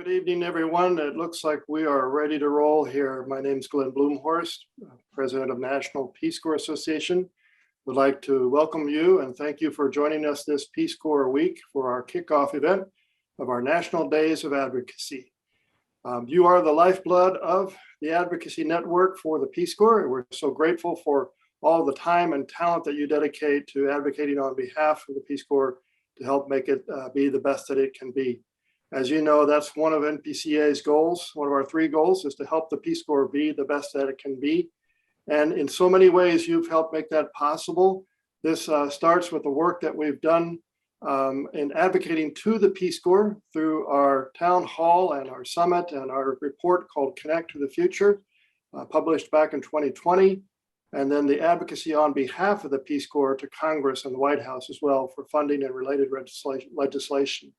Good evening, everyone. It looks like we are ready to roll here. My name is Glenn Bloomhorst, President of National Peace Corps Association. Would like to welcome you and thank you for joining us this Peace Corps week for our kickoff event of our National Days of Advocacy. You are the lifeblood of the advocacy network for the Peace Corps. We're so grateful for all the time and talent that you dedicate to advocating on behalf of the Peace Corps to help make it be the best that it can be. As you know, that's one of NPCA's goals. One of our 3 goals is to help the Peace Corps be the best that it can be. And in so many ways, you've helped make that possible. This starts with the work that we've done in advocating to the Peace Corps through our town hall and our summit and our report called Connect to the Future, published back in 2020. And then the advocacy on behalf of the Peace Corps to Congress and the White House as well for funding and related legislation.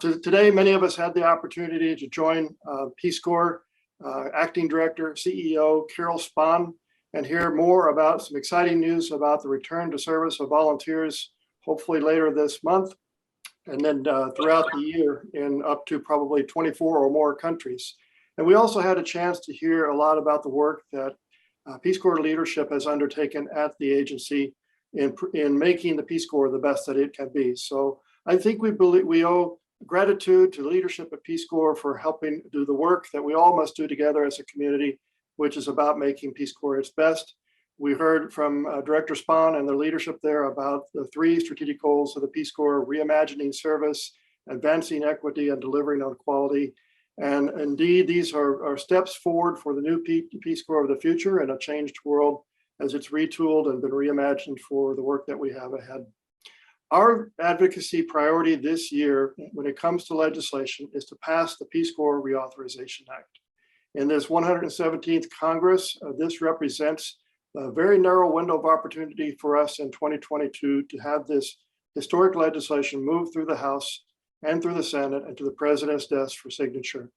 Today, many of us had the opportunity to join Peace Corps Acting Director, CEO Carol Spahn, and hear more about some exciting news about the return to service of volunteers, hopefully later this month, and then throughout the year in up to probably 24 or more countries. And we also had a chance to hear a lot about the work that Peace Corps leadership has undertaken at the agency in making the Peace Corps the best that it can be. So I think we owe gratitude to the leadership at Peace Corps for helping do the work that we all must do together as a community, which is about making Peace Corps its best. We heard from Director Spahn and the leadership there about the 3 strategic goals of the Peace Corps: reimagining service, advancing equity, and delivering on quality. And indeed, these are steps forward for the new Peace Corps of the future and a changed world as it's retooled and been reimagined for the work that we have ahead. Our advocacy priority this year, when it comes to legislation, is to pass the Peace Corps Reauthorization Act. In this 117th Congress, this represents a very narrow window of opportunity for us in 2022 to have this historic legislation move through the House and through the Senate and to the President's desk for signature.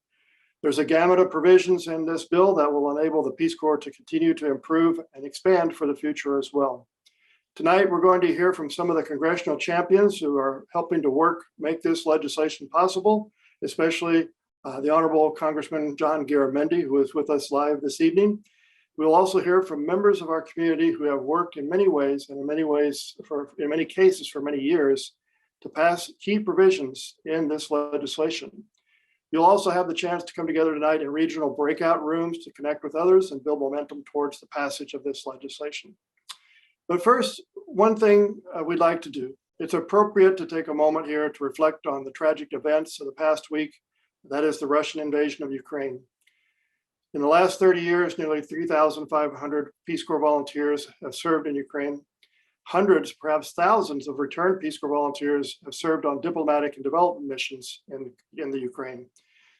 There's a gamut of provisions in this bill that will enable the Peace Corps to continue to improve and expand for the future as well. Tonight, we're going to hear from some of the congressional champions who are helping to make this legislation possible, especially the Honorable Congressman John Garamendi, who is with us live this evening. We'll also hear from members of our community who have worked in many ways and in many cases for many years to pass key provisions in this legislation. You'll also have the chance to come together tonight in regional breakout rooms to connect with others and build momentum towards the passage of this legislation. But first, one thing we'd like to do. It's appropriate to take a moment here to reflect on the tragic events of the past week. That is the Russian invasion of Ukraine. In the last 30 years, nearly 3,500 Peace Corps volunteers have served in Ukraine. Hundreds, perhaps thousands of returned Peace Corps volunteers have served on diplomatic and development missions in the Ukraine.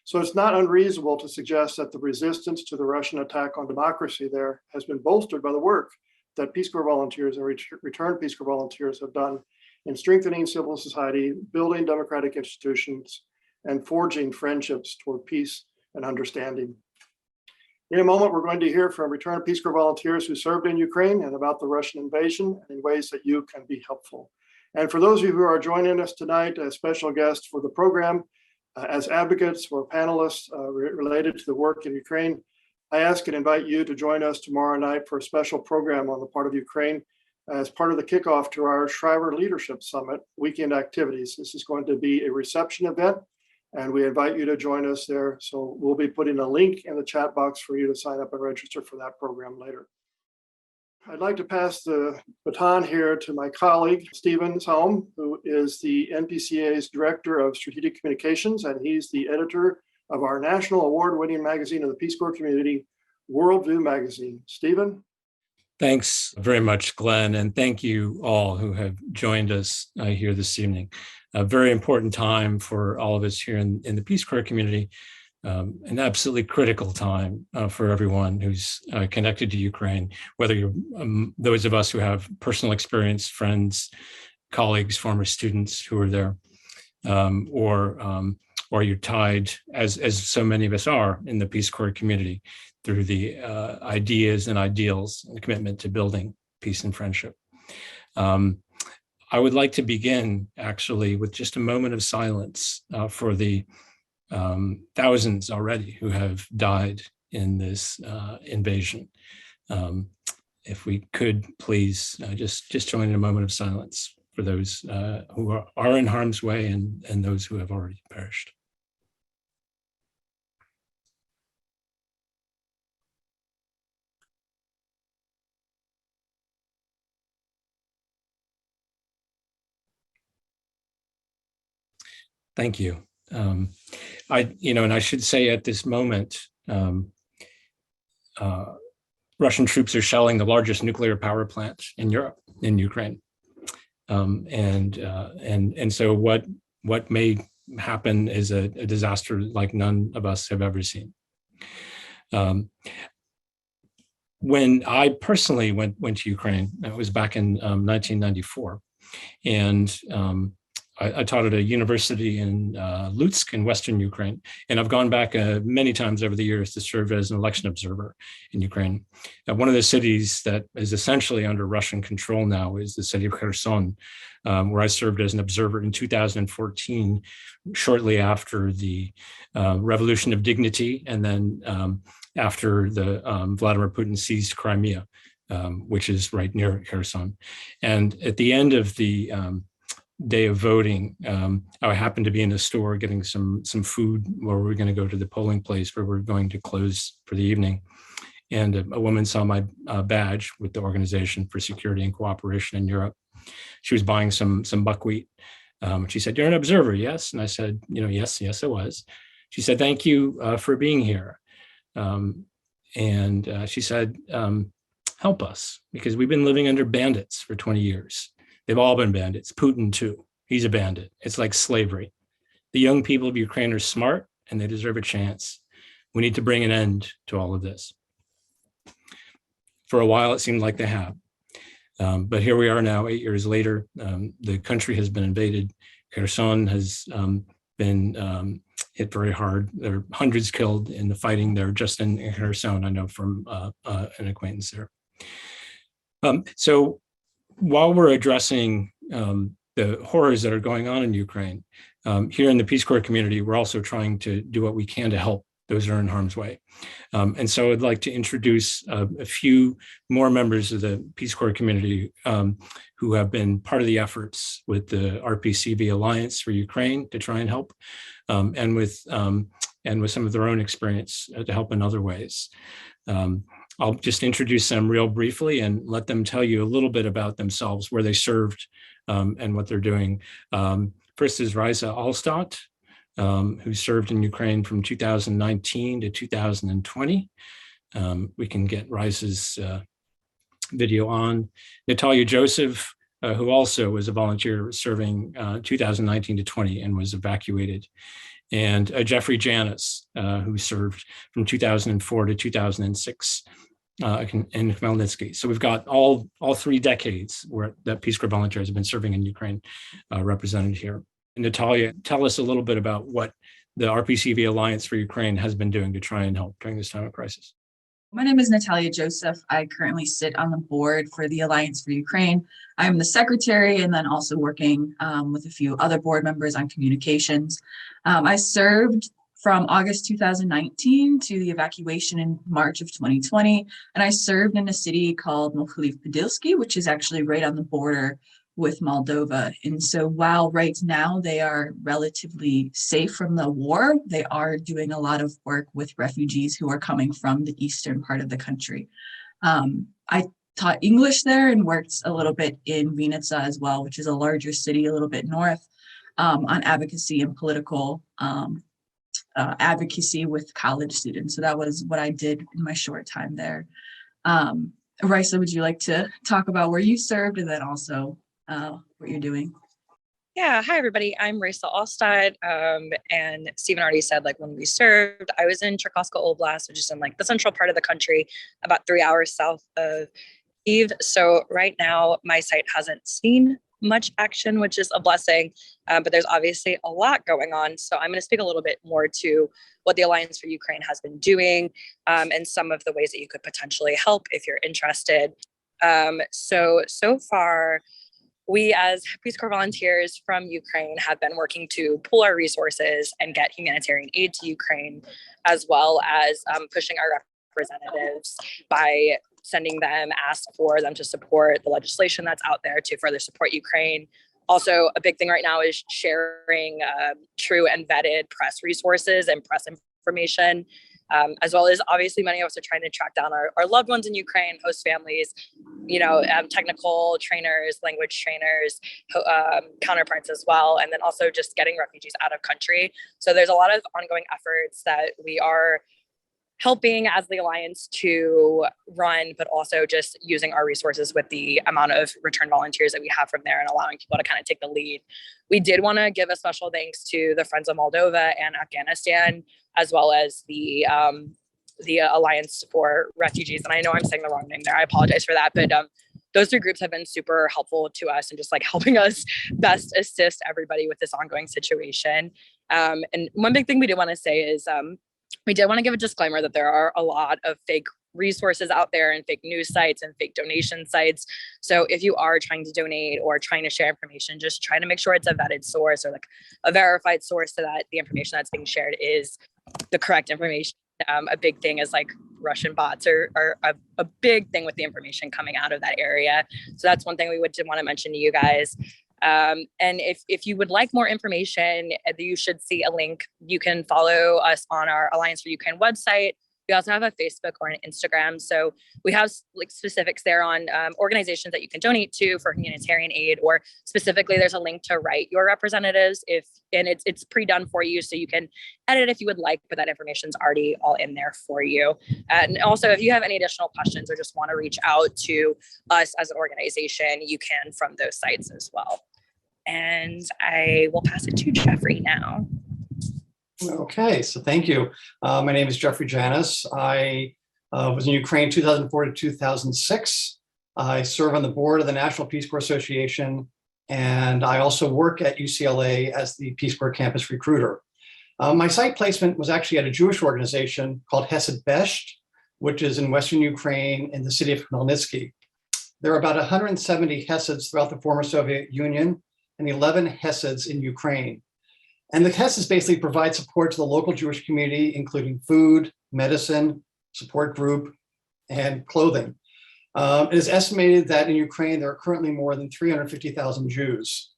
So it's not unreasonable to suggest that the resistance to the Russian attack on democracy there has been bolstered by the work that Peace Corps volunteers and returned Peace Corps volunteers have done in strengthening civil society, building democratic institutions, and forging friendships toward peace and understanding. In a moment, we're going to hear from returned Peace Corps volunteers who served in Ukraine and about the Russian invasion and in ways that you can be helpful. And for those of you who are joining us tonight as special guests for the program, as advocates or panelists related to the work in Ukraine, I ask and invite you to join us tomorrow night for a special program on the part of Ukraine as part of the kickoff to our Shriver Leadership Summit weekend activities. This is going to be a reception event, and we invite you to join us there. So we'll be putting a link in the chat box for you to sign up and register for that program later. I'd like to pass the baton here to my colleague, Stephen Salm, who is the NPCA's Director of Strategic Communications, and he's the editor of our national award-winning magazine of the Peace Corps community, Worldview Magazine. Stephen? Thanks very much, Glenn, and thank you all who have joined us here this evening. A very important time for all of us here in the Peace Corps community, an absolutely critical time for everyone who's connected to Ukraine, whether you're those of us who have personal experience, friends, colleagues, former students who are there, or you're tied, as so many of us are in the Peace Corps community, through the ideas and ideals and commitment to building peace and friendship. I would like to begin actually with just a moment of silence for the thousands already who have died in this invasion. If we could please just join in a moment of silence for those who are in harm's way and those who have already perished. Thank you. And I should say at this moment, Russian troops are shelling the largest nuclear power plant in Europe, in Ukraine. And so what may happen is a disaster like none of us have ever seen. When I personally went to Ukraine, it was back in 1994, and I taught at a university in Lutsk in Western Ukraine, and I've gone back many times over the years to serve as an election observer in Ukraine. One of the cities that is essentially under Russian control now is the city of Kherson, where I served as an observer in 2014, shortly after the Revolution of Dignity, and then after the Vladimir Putin seized Crimea, which is right near Kherson. And at the end of the day of voting, I happened to be in a store getting some food where we were going to go to the polling place where we're going to close for the evening. And a woman saw my badge with the Organization for Security and Cooperation in Europe. She was buying some buckwheat. She said, "You're an observer, yes?" And I said, yes, I was. She said, "Thank you for being here." And she said, "Help us, because we've been living under bandits for 20 years. They've all been bandits. Putin, too. He's a bandit. It's like slavery. The young people of Ukraine are smart, and they deserve a chance. We need to bring an end to all of this." For a while, it seemed like they have. But here we are now, 8 years later. The country has been invaded. Kherson has been hit very hard. There are hundreds killed in the fighting there just in Kherson, I know from an acquaintance there. So while we're addressing the horrors that are going on in Ukraine, here in the Peace Corps community, we're also trying to do what we can to help those who are in harm's way. And so I'd like to introduce a few more members of the Peace Corps community who have been part of the efforts with the RPCV Alliance for Ukraine to try and help, and with some of their own experience to help in other ways. I'll just introduce them real briefly and let them tell you a little bit about themselves, where they served, and what they're doing. First is Raisa Allstadt, who served in Ukraine from 2019 to 2020. We can get Raisa's video on. Natalia Joseph, who also was a volunteer serving 2019 to 20 and was evacuated. And Jeffrey Janis, who served from 2004 to 2006 in Khmelnytsky. So we've got all 3 decades where that Peace Corps volunteers have been serving in Ukraine represented here. And Natalia, tell us a little bit about what the RPCV Alliance for Ukraine has been doing to try and help during this time of crisis. My name is Natalia Joseph. I currently sit on the board for the Alliance for Ukraine. I'm the secretary and then also working with a few other board members on communications. I served from August 2019 to the evacuation in March of 2020. And I served in a city called Mohyliv-Podilsky, which is actually right on the border with Moldova. And so while right now they are relatively safe from the war, they are doing a lot of work with refugees who are coming from the eastern part of the country. I taught English there and worked a little bit in Vinica as well, which is a larger city a little bit north, on advocacy and political advocacy with college students. So that was what I did in my short time there. Raisa, would you like to talk about where you served and then also what you're doing? Yeah, hi everybody. I'm Raisa Allstadt, and Stephen already said when we served, I was in Cherkasska Oblast, which is in the central part of the country, about 3 hours south of Kyiv. So right now, my site hasn't seen much action, which is a blessing, but there's obviously a lot going on. So I'm going to speak a little bit more to what the Alliance for Ukraine has been doing, and some of the ways that you could potentially help if you're interested. So far, we as Peace Corps volunteers from Ukraine have been working to pool our resources and get humanitarian aid to Ukraine, as well as pushing our representatives by sending them, ask for them to support the legislation that's out there to further support Ukraine. Also, a big thing right now is sharing true and vetted press resources and press information, as well as obviously many of us are trying to track down our loved ones in Ukraine, host families, technical trainers, language trainers, counterparts as well, and then also just getting refugees out of country. So there's a lot of ongoing efforts that we are helping as the Alliance to run, but also just using our resources with the amount of return volunteers that we have from there and allowing people to kind of take the lead. We did want to give a special thanks to the Friends of Moldova and Afghanistan, as well as the Alliance for Refugees. And I know I'm saying the wrong name there. I apologize for that. But those three groups have been super helpful to us and just like helping us best assist everybody with this ongoing situation. And one big thing we did want to say is, we did want to give a disclaimer that there are a lot of fake resources out there and fake news sites and fake donation sites. So if you are trying to donate or trying to share information, just try to make sure it's a vetted source or like a verified source so that the information that's being shared is the correct information. A big thing is like Russian bots are a big thing with the information coming out of that area. So that's one thing we would want to mention to you guys. And if you would like more information, you should see a link. You can follow us on our Alliance for Ukraine website. We also have a Facebook or an Instagram. So we have like specifics there on organizations that you can donate to for humanitarian aid, or specifically there's a link to write your representatives and it's pre-done for you. So you can edit if you would like, but that information's already all in there for you. And also if you have any additional questions or just want to reach out to us as an organization, you can from those sites as well. And I will pass it to Jeffrey now. Okay, so thank you. My name is Jeffrey Janis. I was in Ukraine 2004 to 2006. I serve on the board of the National Peace Corps Association, and I also work at UCLA as the Peace Corps campus recruiter. My site placement was actually at a Jewish organization called Hesed Besht, which is in Western Ukraine in the city of Khmelnytsky. There are about 170 Hesids throughout the former Soviet Union and 11 Hesids in Ukraine. And the Hesids basically provide support to the local Jewish community, including food, medicine, support group, and clothing. It is estimated that in Ukraine, there are currently more than 350,000 Jews.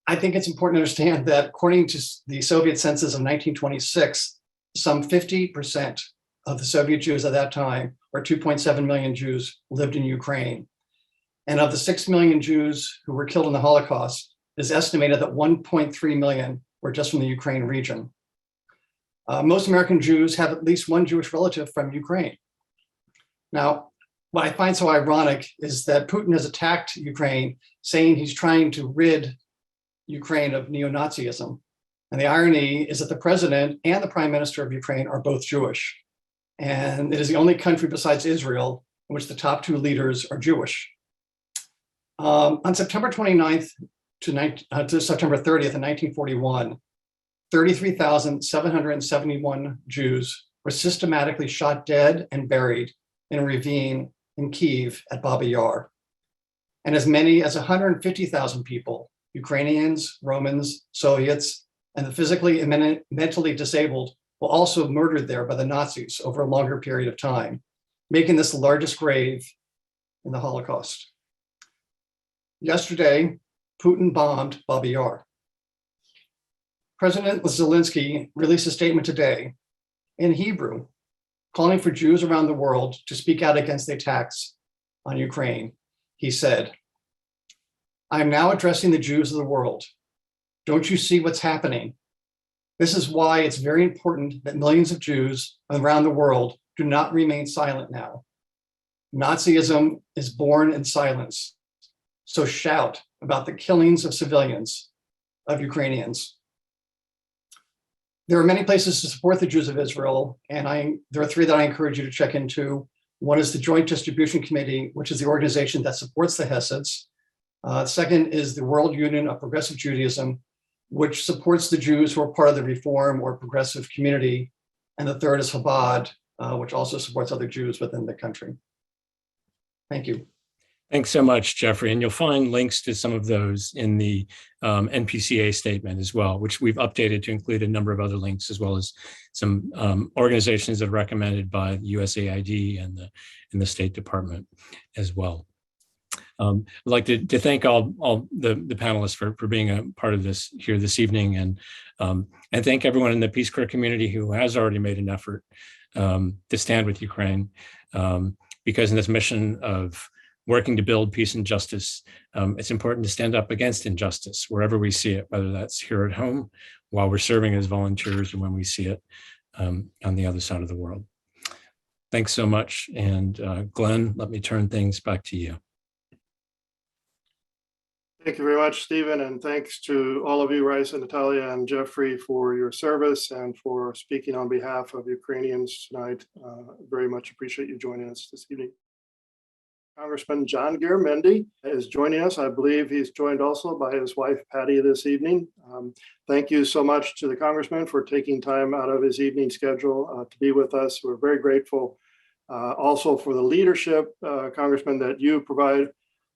I think it's important to understand that according to the Soviet census of 1926, some 50% of the Soviet Jews at that time, or 2.7 million Jews, lived in Ukraine. And of the 6 million Jews who were killed in the Holocaust, it is estimated that 1.3 million were just from the Ukraine region. Most American Jews have at least one Jewish relative from Ukraine. Now, what I find so ironic is that Putin has attacked Ukraine, saying he's trying to rid Ukraine of neo-Nazism. And the irony is that the president and the prime minister of Ukraine are both Jewish. And it is the only country besides Israel in which the top two leaders are Jewish. On September 29th to September 30th in 1941, 33,771 Jews were systematically shot dead and buried in a ravine in Kyiv at Baba Yar. And as many as 150,000 people, Ukrainians, Romans, Soviets, and the physically and mentally disabled were also murdered there by the Nazis over a longer period of time, making this the largest grave in the Holocaust. Yesterday, Putin bombed Baba Yar. President Zelensky released a statement today in Hebrew, calling for Jews around the world to speak out against the attacks on Ukraine. He said, "I am now addressing the Jews of the world. Don't you see what's happening? This is why it's very important that millions of Jews around the world do not remain silent now. Nazism is born in silence. So shout about the killings of civilians, of Ukrainians." There are many places to support the Jews of Israel, and there are three that I encourage you to check into. One is the Joint Distribution Committee, which is the organization that supports the Hesids. Second is the World Union of Progressive Judaism, which supports the Jews who are part of the Reform or Progressive community. And the third is Chabad, which also supports other Jews within the country. Thank you. Thanks so much, Jeffrey. And you'll find links to some of those in the NPCA statement as well, which we've updated to include a number of other links, as well as some organizations that are recommended by the USAID and the State Department as well. I'd like to thank all the panelists for being a part of this here this evening, and thank everyone in the Peace Corps community who has already made an effort to stand with Ukraine, because in this mission of working to build peace and justice, it's important to stand up against injustice wherever we see it, whether that's here at home, while we're serving as volunteers, and when we see it on the other side of the world. Thanks so much. And Glenn, let me turn things back to you. Thank you very much, Stephen, and thanks to all of you, Rice and Natalia and Jeffrey, for your service and for speaking on behalf of Ukrainians tonight. Very much appreciate you joining us this evening. Congressman John Garamendi is joining us. I believe he's joined also by his wife, Patty, this evening. Thank you so much to the Congressman for taking time out of his evening schedule to be with us. We're very grateful also for the leadership, Congressman, that you provide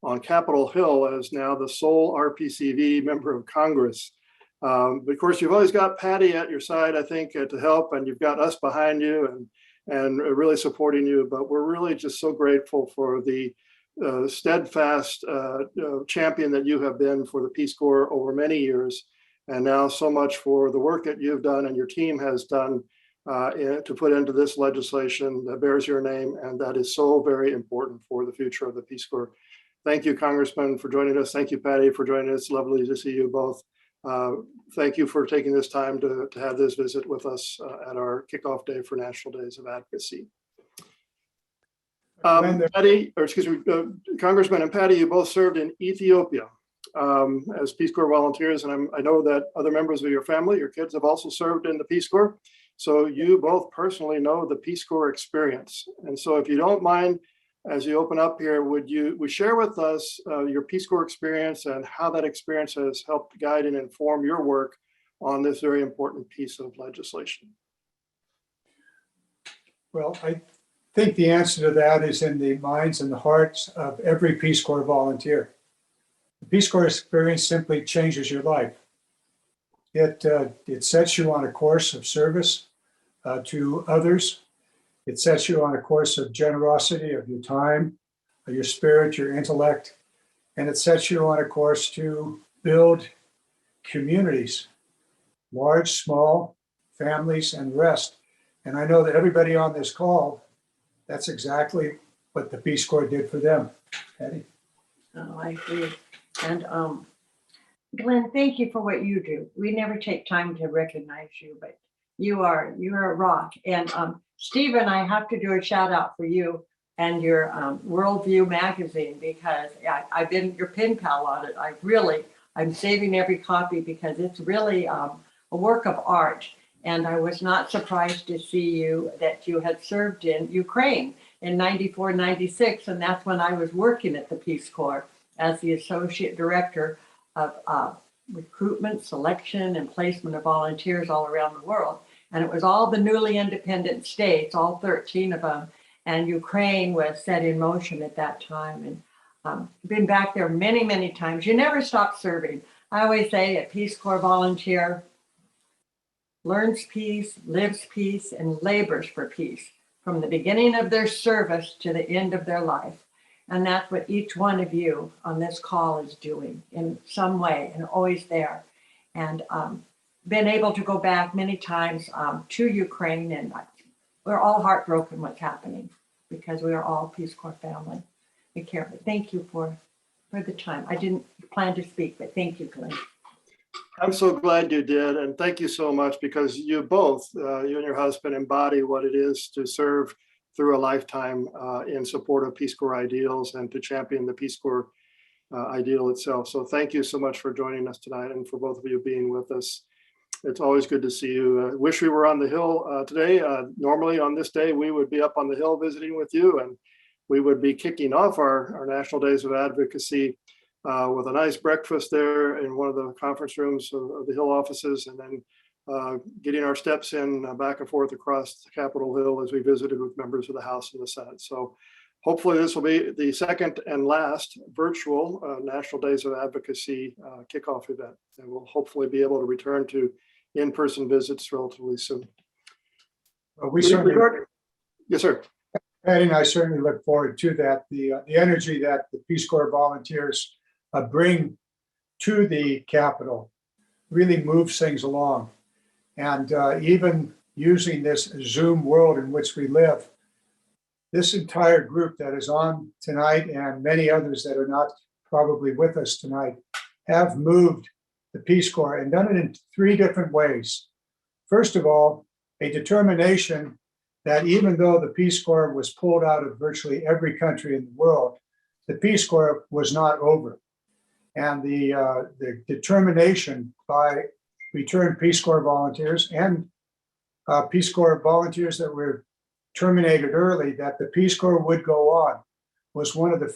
on Capitol Hill as now the sole RPCV member of Congress. But of course, you've always got Patty at your side, I think, to help, and you've got us behind you and really supporting you. But we're really just so grateful for the steadfast champion that you have been for the Peace Corps over many years, and now so much for the work that you've done and your team has done to put into this legislation that bears your name, and that is so very important for the future of the Peace Corps. Thank you, Congressman, for joining us. Thank you, Patty, for joining us. Lovely to see you both. Thank you for taking this time to have this visit with us at our kickoff day for National Days of Advocacy. Patty, or excuse me, Congressman and Patty, you both served in Ethiopia as Peace Corps volunteers, and I know that other members of your family, your kids, have also served in the Peace Corps. So you both personally know the Peace Corps experience. And so if you don't mind, as you open up here, would you share with us your Peace Corps experience and how that experience has helped guide and inform your work on this very important piece of legislation? Well, I think the answer to that is in the minds and the hearts of every Peace Corps volunteer. The Peace Corps experience simply changes your life. It sets you on a course of service to others. It sets you on a course of generosity of your time, of your spirit, your intellect, and it sets you on a course to build communities, large, small, families, and rest. And I know that everybody on this call, that's exactly what the Peace Corps did for them. Patty? Oh, I agree. And Glenn, thank you for what you do. We never take time to recognize you, but you're a rock. And Stephen, I have to do a shout out for you and your Worldview magazine, because I've been your pen pal on it. I'm saving every copy because it's really a work of art. And I was not surprised to see that you had served in Ukraine in 94, 96. And that's when I was working at the Peace Corps as the Associate Director of recruitment, selection, and placement of volunteers all around the world. And it was all the newly independent states, all 13 of them. And Ukraine was set in motion at that time. And been back there many, many times. You never stop serving. I always say a Peace Corps volunteer learns peace, lives peace, and labors for peace from the beginning of their service to the end of their life. And that's what each one of you on this call is doing in some way, and always there. And been able to go back many times to Ukraine, and we're all heartbroken what's happening because we are all Peace Corps family. We care. But thank you for the time. I didn't plan to speak, but thank you, Glenn. I'm so glad you did, and thank you so much, because you both, you and your husband, embody what it is to serve through a lifetime in support of Peace Corps ideals and to champion the Peace Corps ideal itself. So thank you so much for joining us tonight, and for both of you being with us. It's always good to see you. Wish we were on the Hill today. Normally on this day, we would be up on the Hill visiting with you, and we would be kicking off our National Days of Advocacy with a nice breakfast there in one of the conference rooms of the Hill offices, and then getting our steps in back and forth across Capitol Hill as we visited with members of the House and the Senate. So hopefully this will be the second and last virtual National Days of Advocacy kickoff event. And we'll hopefully be able to return to in-person visits relatively soon. We certainly, Yes, sir. Patty and I certainly look forward to that. The energy that the Peace Corps volunteers bring to the Capitol really moves things along. And even using this Zoom world in which we live, this entire group that is on tonight and many others that are not probably with us tonight have moved the Peace Corps and done it in three different ways. First of all, a determination that even though the Peace Corps was pulled out of virtually every country in the world, the Peace Corps was not over. And the determination by returned Peace Corps volunteers and Peace Corps volunteers that were terminated early, that the Peace Corps would go on, was one of the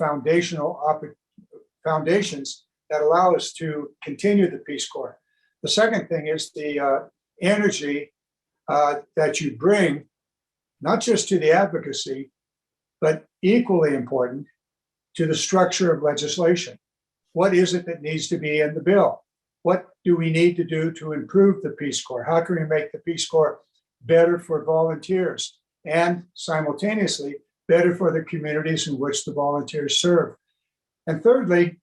foundations that allow us to continue the Peace Corps. The second thing is the energy that you bring, not just to the advocacy, but equally important to the structure of legislation. What is it that needs to be in the bill? What do we need to do to improve the Peace Corps? How can we make the Peace Corps better for volunteers and simultaneously better for the communities in which the volunteers serve? And thirdly,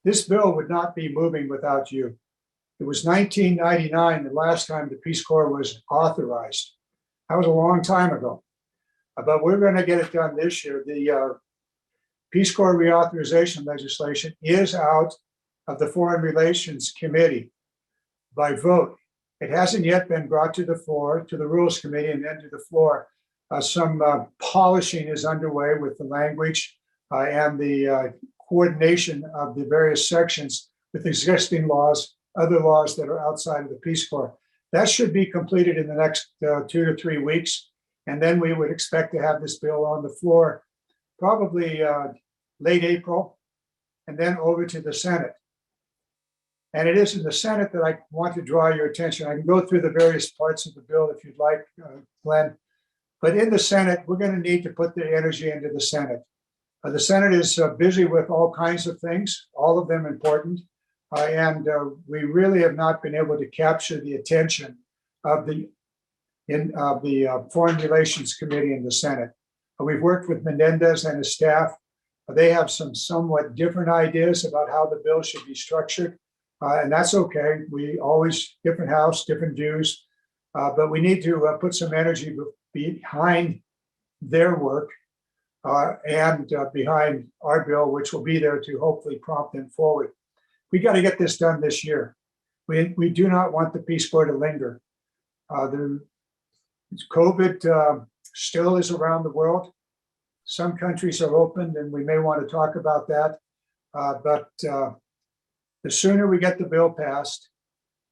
this bill would not be moving without you. It was 1999, the last time the Peace Corps was authorized. That was a long time ago. But we're going to get it done this year. The Peace Corps Reauthorization legislation is out of the Foreign Relations Committee by vote. It hasn't yet been brought to the floor, to the Rules Committee, and then to the floor. Some polishing is underway with the language and the coordination of the various sections with existing laws, other laws that are outside of the Peace Corps. That should be completed in the next 2 to 3 weeks. And then we would expect to have this bill on the floor probably late April, and then over to the Senate. And it is in the Senate that I want to draw your attention. I can go through the various parts of the bill if you'd like, Glenn. But in the Senate, we're going to need to put the energy into the Senate. The Senate is busy with all kinds of things, all of them important. And we really have not been able to capture the attention of the Foreign Relations Committee in the Senate. We've worked with Menendez and his staff. They have some somewhat different ideas about how the bill should be structured. And that's okay. We always, different house, different views. But we need to put some energy behind their work and behind our bill, which will be there to hopefully prompt them forward. We got to get this done this year. We do not want the Peace Corps to linger. COVID still is around the world. Some countries are opened, and we may want to talk about that. But the sooner we get the bill passed,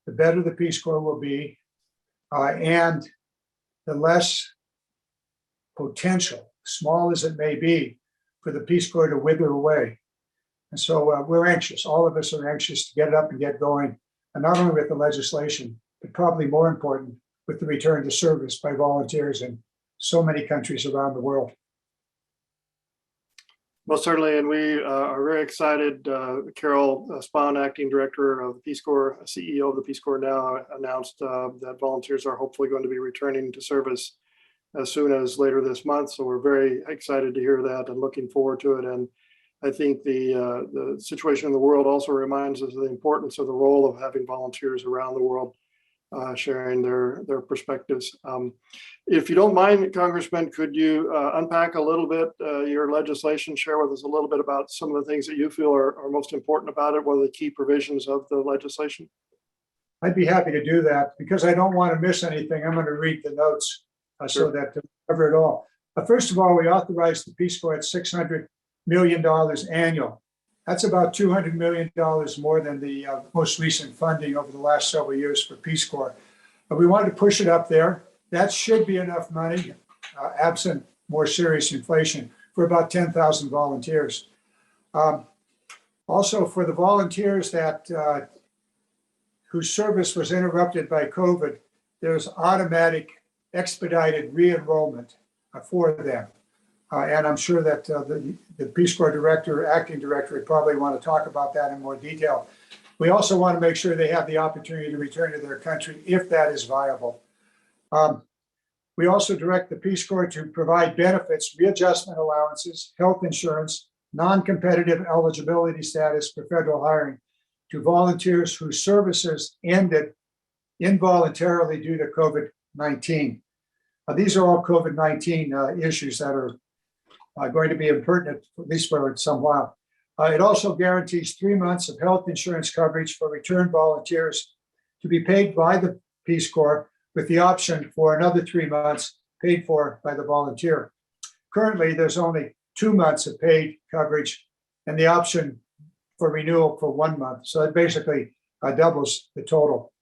the better the Peace Corps will be, and the less potential, small as it may be, for the Peace Corps to wither away. And so we're anxious. All of us are anxious to get it up and get going, and not only with the legislation, but probably more important, with the return to service by volunteers in so many countries around the world. Most certainly, and we are very excited. Carol Spahn, Acting Director of the Peace Corps, CEO of the Peace Corps now, announced that volunteers are hopefully going to be returning to service as soon as later this month. So we're very excited to hear that and looking forward to it. And I think the situation in the world also reminds us of the importance of the role of having volunteers around the world sharing their perspectives. If you don't mind, Congressman, could you unpack a little bit your legislation, share with us a little bit about some of the things that you feel are most important about it, what are the key provisions of the legislation? I'd be happy to do that. Because I don't want to miss anything, I'm going to read the notes so that to cover it all. First of all, we authorized the Peace Corps at $600 million annual. That's about $200 million more than the most recent funding over the last several years for Peace Corps. But we wanted to push it up there. That should be enough money, absent more serious inflation, for about 10,000 volunteers. Also, for the volunteers that whose service was interrupted by COVID, there's automatic expedited re-enrollment for them. And I'm sure that the Peace Corps director, acting director, would probably want to talk about that in more detail. We also want to make sure they have the opportunity to return to their country if that is viable. We also direct the Peace Corps to provide benefits, readjustment allowances, health insurance, non-competitive eligibility status for federal hiring to volunteers whose services ended involuntarily due to COVID-19. These are all COVID-19 issues that are going to be impertinent, at least for some while. It also guarantees 3 months of health insurance coverage for returned volunteers to be paid by the Peace Corps, with the option for another 3 months paid for by the volunteer. Currently, there's only 2 months of paid coverage and the option for renewal for 1 month. So it basically doubles the total.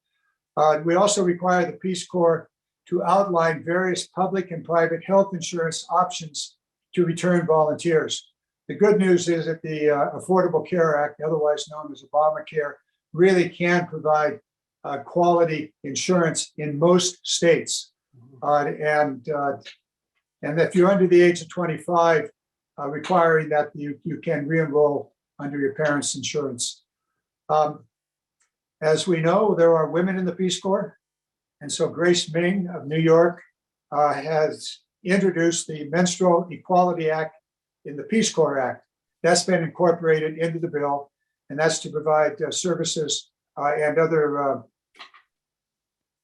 We also require the Peace Corps to outline various public and private health insurance options to return volunteers. The good news is that the Affordable Care Act, otherwise known as Obamacare, really can provide quality insurance in most states. And if you're under the age of 25, requiring that you can re-enroll under your parents' insurance. As we know, there are women in the Peace Corps. And so Grace Ming of New York has introduced the Menstrual Equality Act in the Peace Corps Act. That's been incorporated into the bill, and that's to provide services and other,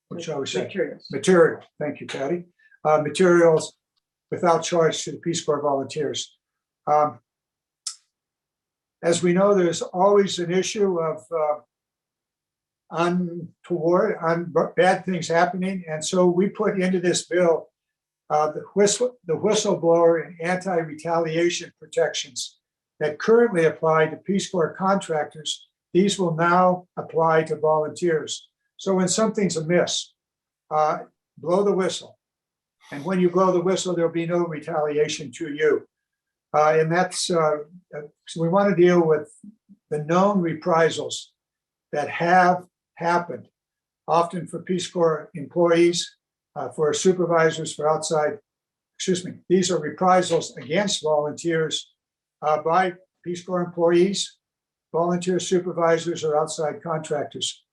what shall we say? Material. Thank you, Patty. Materials without charge to the Peace Corps volunteers. As we know, there's always an issue of bad things happening, and so we put into this bill the whistleblower and anti-retaliation protections that currently apply to Peace Corps contractors. These will now apply to volunteers. So when something's amiss, blow the whistle. And when you blow the whistle, there'll be no retaliation to you. And that's, so we want to deal with the known reprisals that have happened, often for Peace Corps employees, for supervisors, for outside, these are reprisals against volunteers by Peace Corps employees, volunteer supervisors, or outside contractors.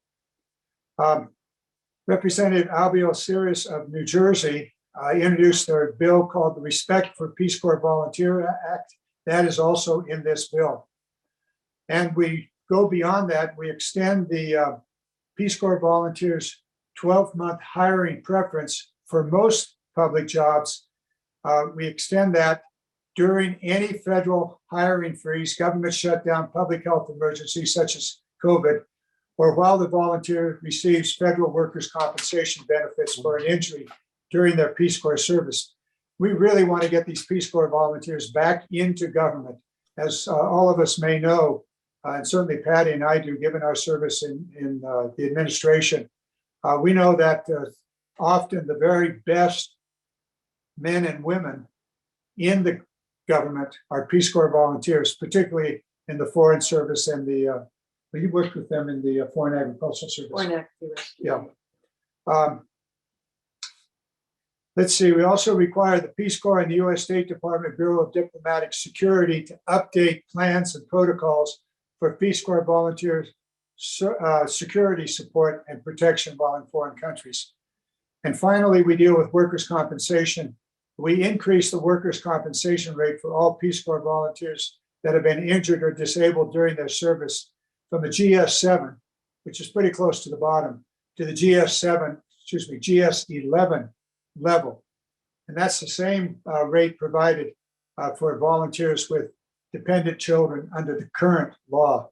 Representative Albiol Sirius of New Jersey introduced a bill called the Respect for Peace Corps Volunteer Act. That is also in this bill. And we go beyond that. We extend the Peace Corps volunteers 12-month hiring preference for most public jobs. We extend that during any federal hiring freeze, government shutdown, public health emergency such as COVID, or while the volunteer receives federal workers' compensation benefits for an injury during their Peace Corps service. We really want to get these Peace Corps volunteers back into government. As all of us may know, and certainly Patty and I do, given our service in the administration, we know that often the very best men and women in the government are Peace Corps volunteers, particularly in the Foreign Service and the, you worked with them in the Foreign Agricultural Service. Foreign Agricultural. Yeah. Let's see, we also require the Peace Corps and the U.S. State Department Bureau of Diplomatic Security to update plans and protocols for Peace Corps volunteers security support and protection while in foreign countries. And finally, we deal with workers' compensation. We increase the workers' compensation rate for all Peace Corps volunteers that have been injured or disabled during their service from the GS7, which is pretty close to the bottom, to the GS11 level. And that's the same rate provided for volunteers with dependent children under the current law.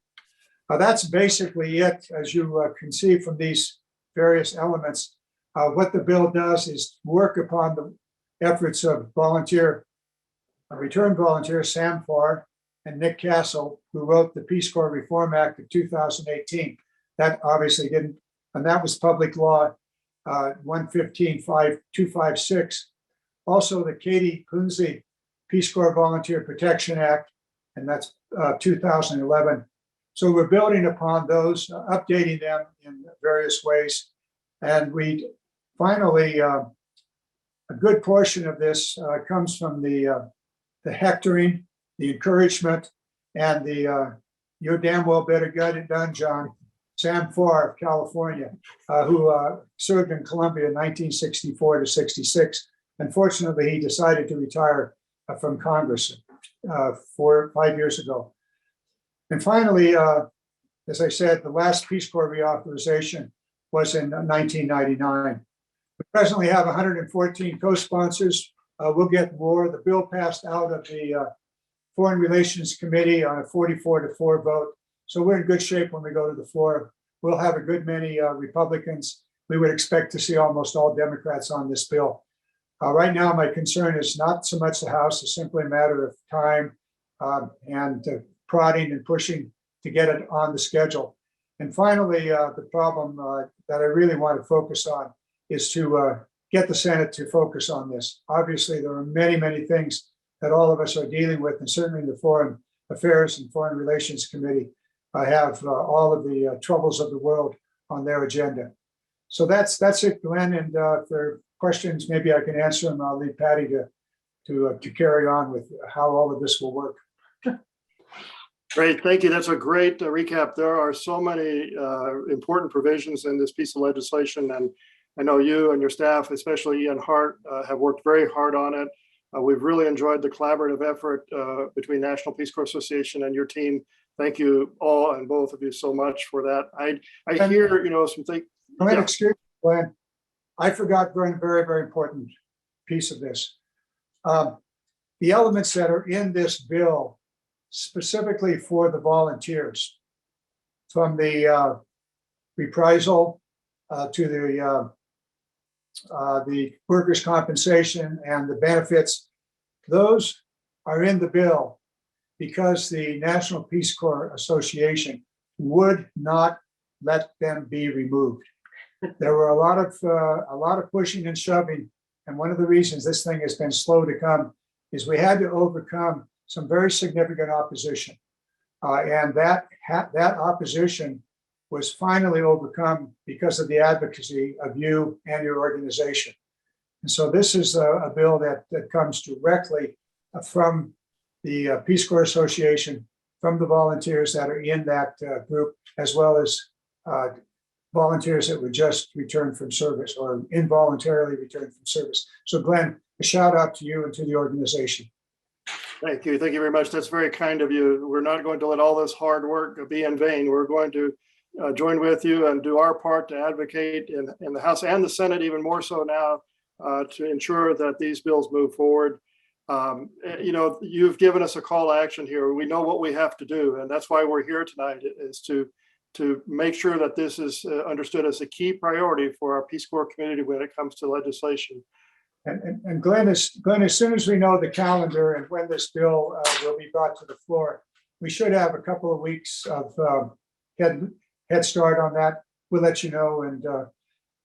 That's basically it, as you can see from these various elements. What the bill does is work upon the efforts of return volunteers Sam Farr and Nick Castle, who wrote the Peace Corps Reform Act of 2018. That obviously didn't, and that was public law 115.256. Also the Katie Kunze Peace Corps Volunteer Protection Act, and that's 2011. So we're building upon those, updating them in various ways. And we finally, a good portion of this comes from the the hectoring, the encouragement, and the you damn well better get it done, John. Sam Farr of California, who served in Colombia in 1964 to 66. Unfortunately, he decided to retire from Congress 4 or 5 years ago. And finally, as I said, the last Peace Corps reauthorization was in 1999. We presently have 114 co-sponsors. We'll get more. The bill passed out of the Foreign Relations Committee on a 44-4 vote. So we're in good shape when we go to the floor. We'll have a good many Republicans. We would expect to see almost all Democrats on this bill. Right now, my concern is not so much the House, it's simply a matter of time and prodding and pushing to get it on the schedule. And finally, the problem that I really want to focus on is to get the Senate to focus on this. Obviously, there are many, many things that all of us are dealing with, and certainly the Foreign Affairs and Foreign Relations Committee have all of the troubles of the world on their agenda. So that's it, Glenn. And if there are questions, maybe I can answer them. I'll leave Patty to carry on with how all of this will work. Great, thank you. That's a great recap. There are so many important provisions in this piece of legislation, and I know you and your staff, especially Ian Hart, have worked very hard on it. We've really enjoyed the collaborative effort between National Peace Corps Association and your team. Thank you all and both of you so much for that. I hear, some things. Excuse me, Glenn. I forgot one very, very important piece of this. The elements that are in this bill specifically for the volunteers, from the reprisal to the workers' compensation and the benefits, those are in the bill because the National Peace Corps Association would not let them be removed. There were a lot of pushing and shoving, and one of the reasons this thing has been slow to come is we had to overcome some very significant opposition, and that opposition was finally overcome because of the advocacy of you and your organization. And so this is a bill that comes directly from the Peace Corps Association, from the volunteers that are in that group, as well as volunteers that would just return from service or involuntarily return from service. So Glenn, a shout out to you and to the organization. Thank you very much. That's very kind of you. We're not going to let all this hard work be in vain. We're going to join with you and do our part to advocate in the House and the Senate, even more so now, to ensure that these bills move forward. You've given us a call to action here. We know what we have to do, and that's why we're here tonight, is to make sure that this is understood as a key priority for our Peace Corps community when it comes to legislation. And Glenn, as soon as we know the calendar and when this bill will be brought to the floor, we should have a couple of weeks of head start on that. We'll let you know, and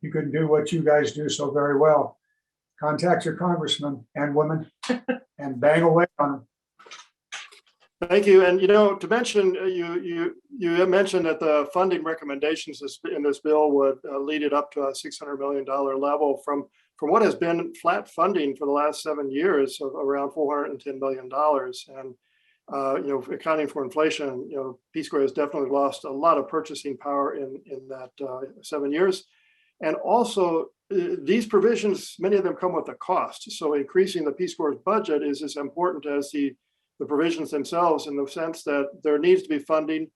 you can do what you guys do so very well. Contact your congressman and woman and bang away on them. Thank you. And to mention, you mentioned that the funding recommendations in this bill would lead it up to a $600 million level from what has been flat funding for the last 7 years of around $410 million. And accounting for inflation, Peace Corps has definitely lost a lot of purchasing power in that 7 years. And also, these provisions, many of them come with a cost. So increasing the Peace Corps budget is as important as the provisions themselves, in the sense that there needs to be funding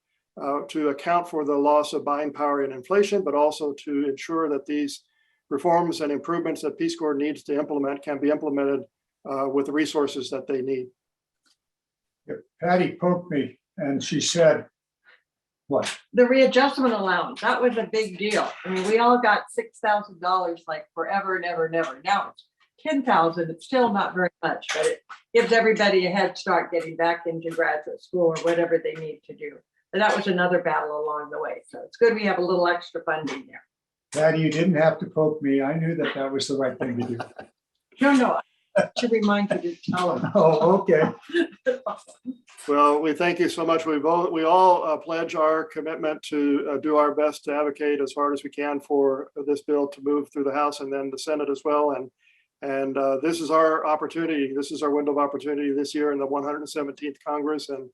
to account for the loss of buying power and inflation, but also to ensure that these reforms and improvements that Peace Corps needs to implement can be implemented with the resources that they need. Patty poked me and she said, what? The readjustment allowance, that was a big deal. I mean, we all got $6,000 like forever and ever and ever. Now it's 10,000. It's still not very much, but it gives everybody a head start getting back into graduate school or whatever they need to do. But that was another battle along the way. So it's good we have a little extra funding there. Patty, you didn't have to poke me. I knew that was the right thing to do. No, I should remind you to tell them. Oh, okay. Well, we thank you so much. We all pledge our commitment to do our best to advocate as hard as we can for this bill to move through the House and then the Senate as well. And this is our opportunity. This is our window of opportunity this year in the 117th Congress. And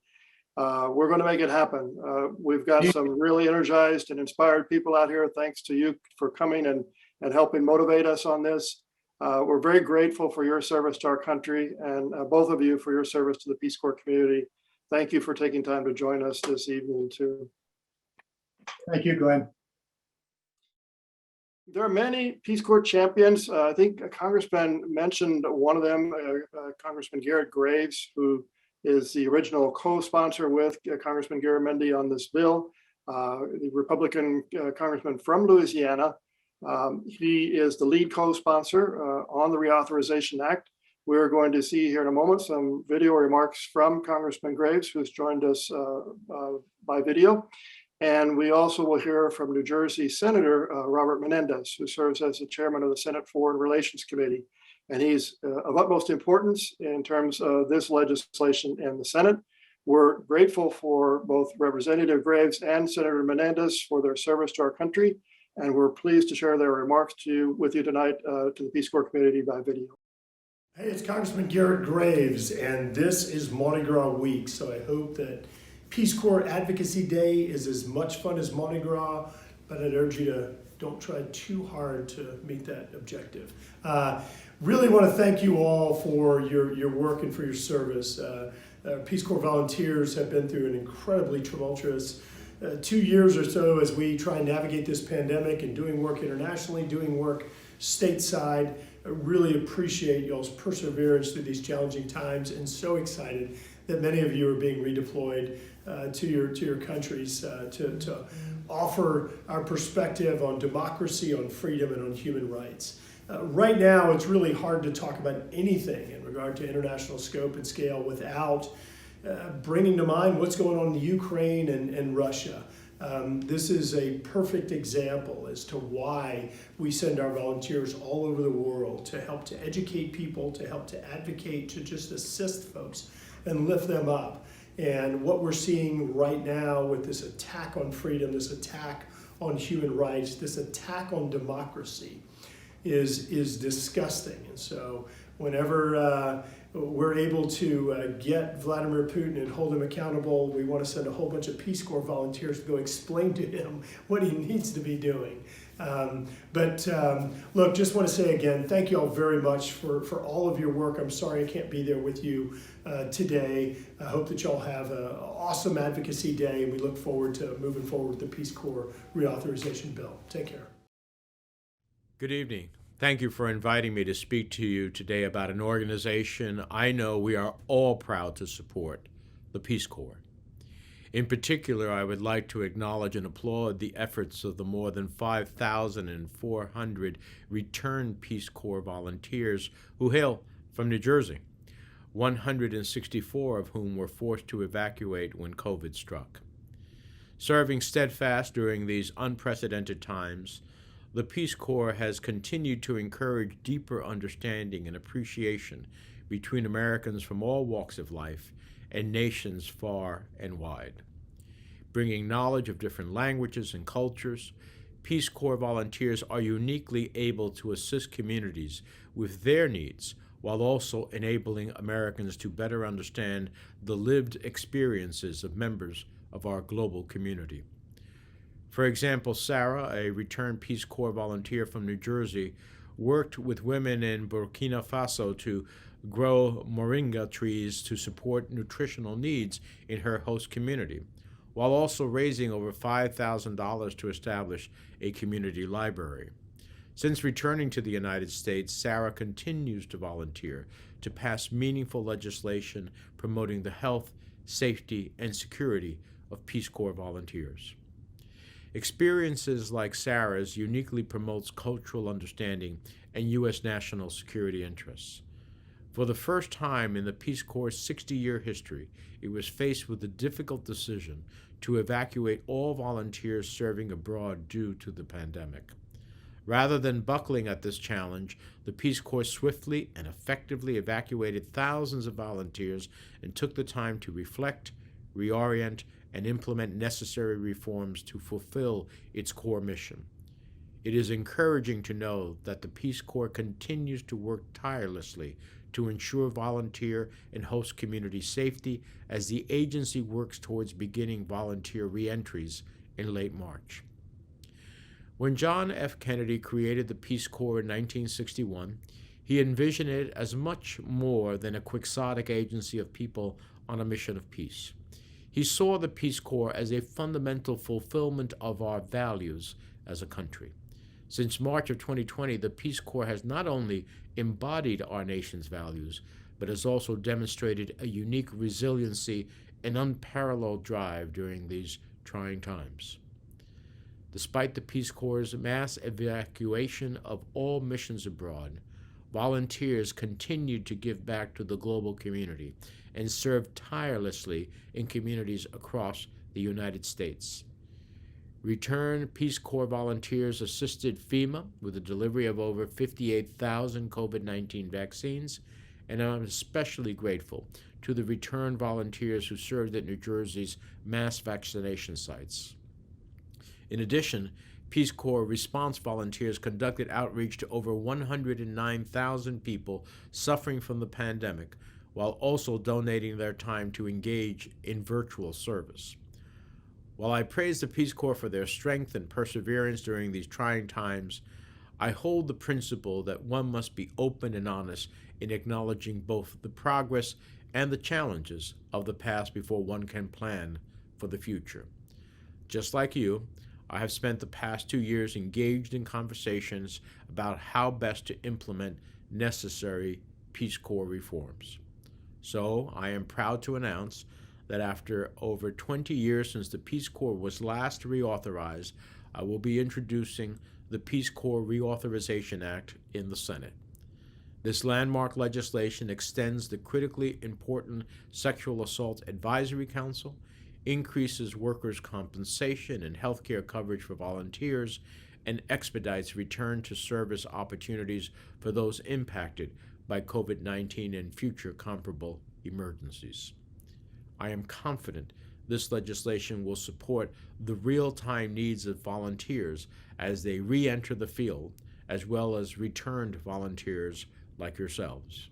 we're going to make it happen. We've got some really energized and inspired people out here. Thanks to you for coming and helping motivate us on this. We're very grateful for your service to our country and both of you for your service to the Peace Corps community. Thank you for taking time to join us this evening too. Thank you, Glenn. There are many Peace Corps champions. I think a Congressman mentioned one of them, Congressman Garret Graves, who is the original co-sponsor with Congressman Garamendi on this bill, the Republican Congressman from Louisiana. He is the lead co-sponsor on the Reauthorization Act. We're going to see here in a moment some video remarks from Congressman Graves, who's joined us by video. And we also will hear from New Jersey Senator Robert Menendez, who serves as the chairman of the Senate Foreign Relations Committee. And he's of utmost importance in terms of this legislation in the Senate. We're grateful for both Representative Graves and Senator Menendez for their service to our country. And we're pleased to share their remarks with you tonight to the Peace Corps community by video. Hey, it's Congressman Garret Graves, and this is Mardi Gras week. So I hope that Peace Corps Advocacy Day is as much fun as Mardi Gras, but I'd urge you to don't try too hard to meet that objective. Really want to thank you all for your work and for your service. Peace Corps volunteers have been through an incredibly tumultuous 2 years or so as we try and navigate this pandemic and doing work internationally, doing work stateside. I really appreciate y'all's perseverance through these challenging times, and so excited that many of you are being redeployed to your countries to offer our perspective on democracy, on freedom, and on human rights. Right now, it's really hard to talk about anything in regard to international scope and scale without bringing to mind what's going on in the Ukraine and Russia. This is a perfect example as to why we send our volunteers all over the world to help to educate people, to help to advocate, to just assist folks and lift them up. And what we're seeing right now with this attack on freedom, this attack on human rights, this attack on democracy is disgusting. And so whenever we're able to get Vladimir Putin and hold him accountable, we want to send a whole bunch of Peace Corps volunteers to go explain to him what he needs to be doing. Look, just want to say again, thank you all very much for all of your work. I'm sorry I can't be there with you today. I hope that y'all have an awesome advocacy day, and we look forward to moving forward with the Peace Corps Reauthorization Bill. Take care. Good evening. Thank you for inviting me to speak to you today about an organization I know we are all proud to support, the Peace Corps. In particular, I would like to acknowledge and applaud the efforts of the more than 5,400 returned Peace Corps volunteers who hail from New Jersey, 164 of whom were forced to evacuate when COVID struck. Serving steadfast during these unprecedented times, the Peace Corps has continued to encourage deeper understanding and appreciation between Americans from all walks of life and nations far and wide. Bringing knowledge of different languages and cultures, Peace Corps volunteers are uniquely able to assist communities with their needs while also enabling Americans to better understand the lived experiences of members of our global community. For example, Sarah, a returned Peace Corps volunteer from New Jersey, worked with women in Burkina Faso to grow moringa trees to support nutritional needs in her host community, while also raising over $5,000 to establish a community library. Since returning to the United States, Sarah continues to volunteer to pass meaningful legislation promoting the health, safety, and security of Peace Corps volunteers. Experiences like Sarah's uniquely promotes cultural understanding and U.S. national security interests. For the first time in the Peace Corps' 60-year history, it was faced with the difficult decision to evacuate all volunteers serving abroad due to the pandemic. Rather than buckling at this challenge, the Peace Corps swiftly and effectively evacuated thousands of volunteers and took the time to reflect, reorient, and implement necessary reforms to fulfill its core mission. It is encouraging to know that the Peace Corps continues to work tirelessly to ensure volunteer and host community safety as the agency works towards beginning volunteer reentries in late March. When John F. Kennedy created the Peace Corps in 1961, he envisioned it as much more than a quixotic agency of people on a mission of peace. He saw the Peace Corps as a fundamental fulfillment of our values as a country. Since March of 2020, the Peace Corps has not only embodied our nation's values, but has also demonstrated a unique resiliency and unparalleled drive during these trying times. Despite the Peace Corps' mass evacuation of all missions abroad, volunteers continued to give back to the global community and served tirelessly in communities across the United States. Returned Peace Corps volunteers assisted FEMA with the delivery of over 58,000 COVID-19 vaccines, and I'm especially grateful to the returned volunteers who served at New Jersey's mass vaccination sites. In addition, Peace Corps response volunteers conducted outreach to over 109,000 people suffering from the pandemic, while also donating their time to engage in virtual service. While I praise the Peace Corps for their strength and perseverance during these trying times, I hold the principle that one must be open and honest in acknowledging both the progress and the challenges of the past before one can plan for the future. Just like you, I have spent the past 2 years engaged in conversations about how best to implement necessary Peace Corps reforms. So I am proud to announce that after over 20 years since the Peace Corps was last reauthorized, I will be introducing the Peace Corps Reauthorization Act in the Senate. This landmark legislation extends the critically important Sexual Assault Advisory Council, increases workers' compensation and health care coverage for volunteers, and expedites return to service opportunities for those impacted by COVID-19 and future comparable emergencies. I am confident this legislation will support the real-time needs of volunteers as they re-enter the field, as well as returned volunteers like yourselves.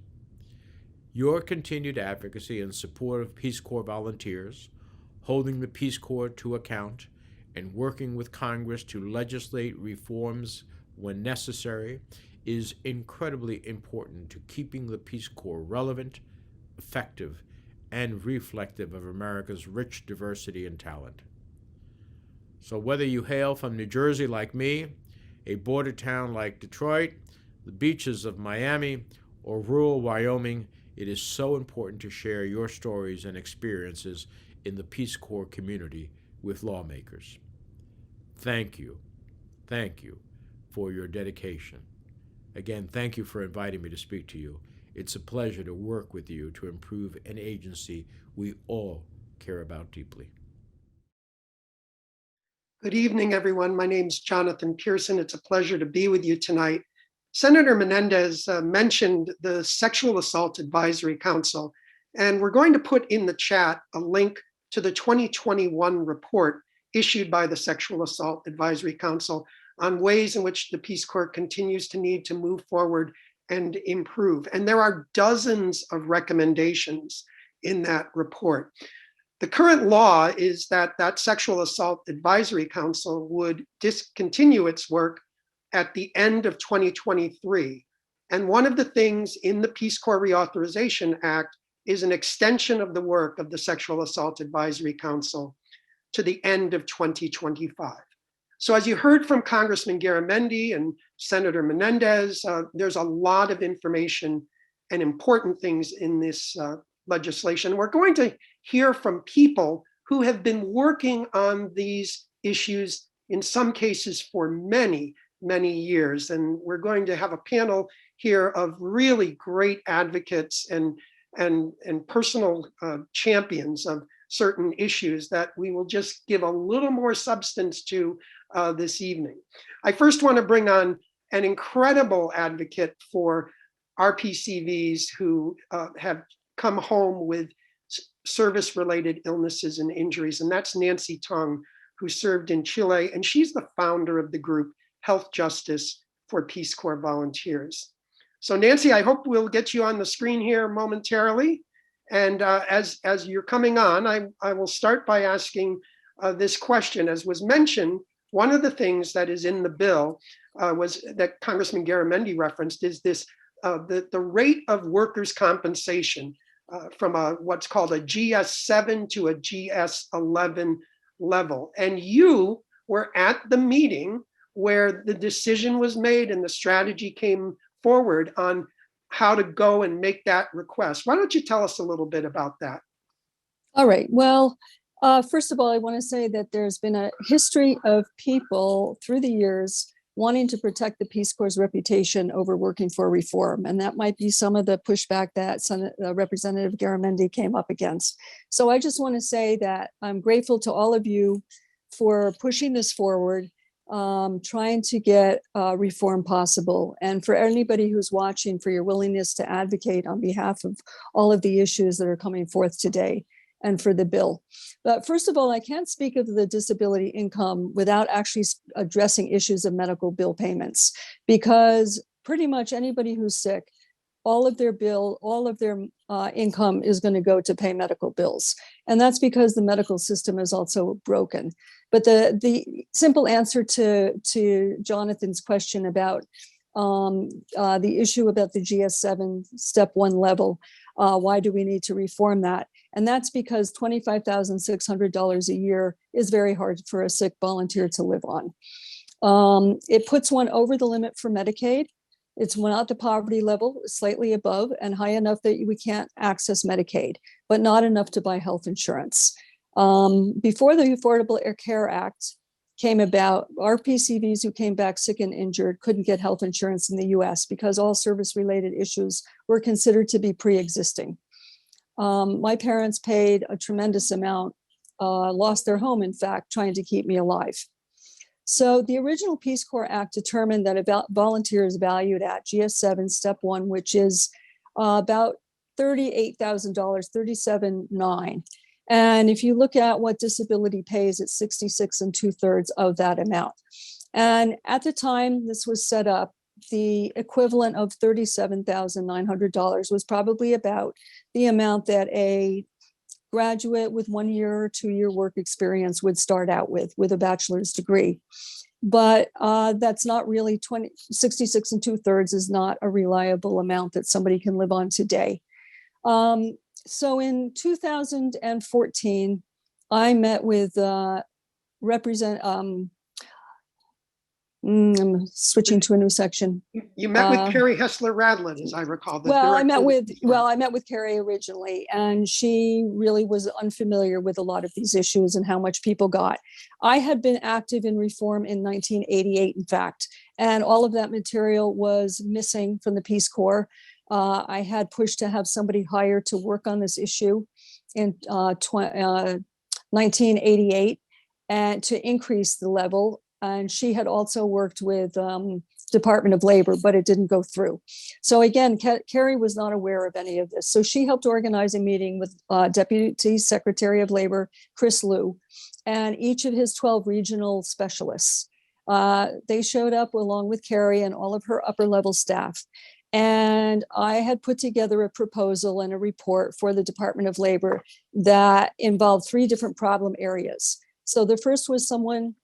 Your continued advocacy and support of Peace Corps volunteers, holding the Peace Corps to account, and working with Congress to legislate reforms when necessary is incredibly important to keeping the Peace Corps relevant, effective, and reflective of America's rich diversity and talent. So whether you hail from New Jersey like me, a border town like Detroit, the beaches of Miami, or rural Wyoming, it is so important to share your stories and experiences in the Peace Corps community with lawmakers. Thank you for your dedication. Again, thank you for inviting me to speak to you. It's a pleasure to work with you to improve an agency we all care about deeply. Good evening, everyone. My name is Jonathan Pearson. It's a pleasure to be with you tonight. Senator Menendez mentioned the Sexual Assault Advisory Council, and we're going to put in the chat a link to the 2021 report issued by the Sexual Assault Advisory Council on ways in which the Peace Corps continues to need to move forward and improve. And there are dozens of recommendations in that report. The current law is that that Sexual Assault Advisory Council would discontinue its work at the end of 2023. And one of the things in the Peace Corps Reauthorization Act is an extension of the work of the Sexual Assault Advisory Council to the end of 2025. So as you heard from Congressman Garamendi and Senator Menendez, there's a lot of information and important things in this legislation. We're going to hear from people who have been working on these issues, in some cases for many, many years. And we're going to have a panel here of really great advocates and personal champions of certain issues that we will just give a little more substance to this evening. I first want to bring on an incredible advocate for RPCVs who have come home with service-related illnesses and injuries, and that's Nancy Tong, who served in Chile, and she's the founder of the group health justice for Peace Corps volunteers. So Nancy, I hope we'll get you on the screen here momentarily. And as you're coming on, I will start by asking this question. As was mentioned, one of the things that is in the bill was that Congressman Garamendi referenced is this the rate of workers' compensation from what's called a GS7 to a GS11 level. And you were at the meeting where the decision was made and the strategy came forward on how to go and make that request. Why don't you tell us a little bit about that? All right. Well, first of all, I want to say that there's been a history of people through the years wanting to protect the Peace Corps' reputation over working for reform. And that might be some of the pushback that Representative Garamendi came up against. So I just want to say that I'm grateful to all of you for pushing this forward, trying to get reform possible. And for anybody who's watching, for your willingness to advocate on behalf of all of the issues that are coming forth today and for the bill. But first of all, I can't speak of the disability income without actually addressing issues of medical bill payments, because pretty much anybody who's sick, all of their income is going to go to pay medical bills. And that's because the medical system is also broken. But the simple answer to Jonathan's question about the issue about the GS7 step 1 level, why do we need to reform that? And that's because $25,600 a year is very hard for a sick volunteer to live on. It puts one over the limit for Medicaid. It's not the poverty level, slightly above and high enough that we can't access Medicaid, but not enough to buy health insurance. Before the Affordable Care Act came about, RPCVs who came back sick and injured couldn't get health insurance in the US because all service-related issues were considered to be pre-existing. My parents paid a tremendous amount, lost their home, in fact, trying to keep me alive. So the original Peace Corps Act determined that a volunteer is valued at GS7 step 1, which is about $38,000, $37,900. And if you look at what disability pays, it's 66 2/3 of that amount. And at the time this was set up, the equivalent of $37,900 was probably about the amount that a graduate with 1 year or 2 year work experience would start out with a bachelor's degree. But that's not really 66 2/3 is not a reliable amount that somebody can live on today. So in 2014, I met with I'm switching to a new section. You met with Carrie Hessler-Radlin, as I recall. I met with Carrie originally, and she really was unfamiliar with a lot of these issues and how much people got. I had been active in reform in 1988, in fact, and all of that material was missing from the Peace Corps. I had pushed to have somebody hired to work on this issue in 1988 and to increase the level. And she had also worked with Department of Labor, but it didn't go through. So again, Carrie was not aware of any of this. So she helped organize a meeting with Deputy Secretary of Labor, Chris Liu, and each of his 12 regional specialists. They showed up along with Carrie and all of her upper level staff. And I had put together a proposal and a report for the Department of Labor that involved 3 different problem areas. So the first was someone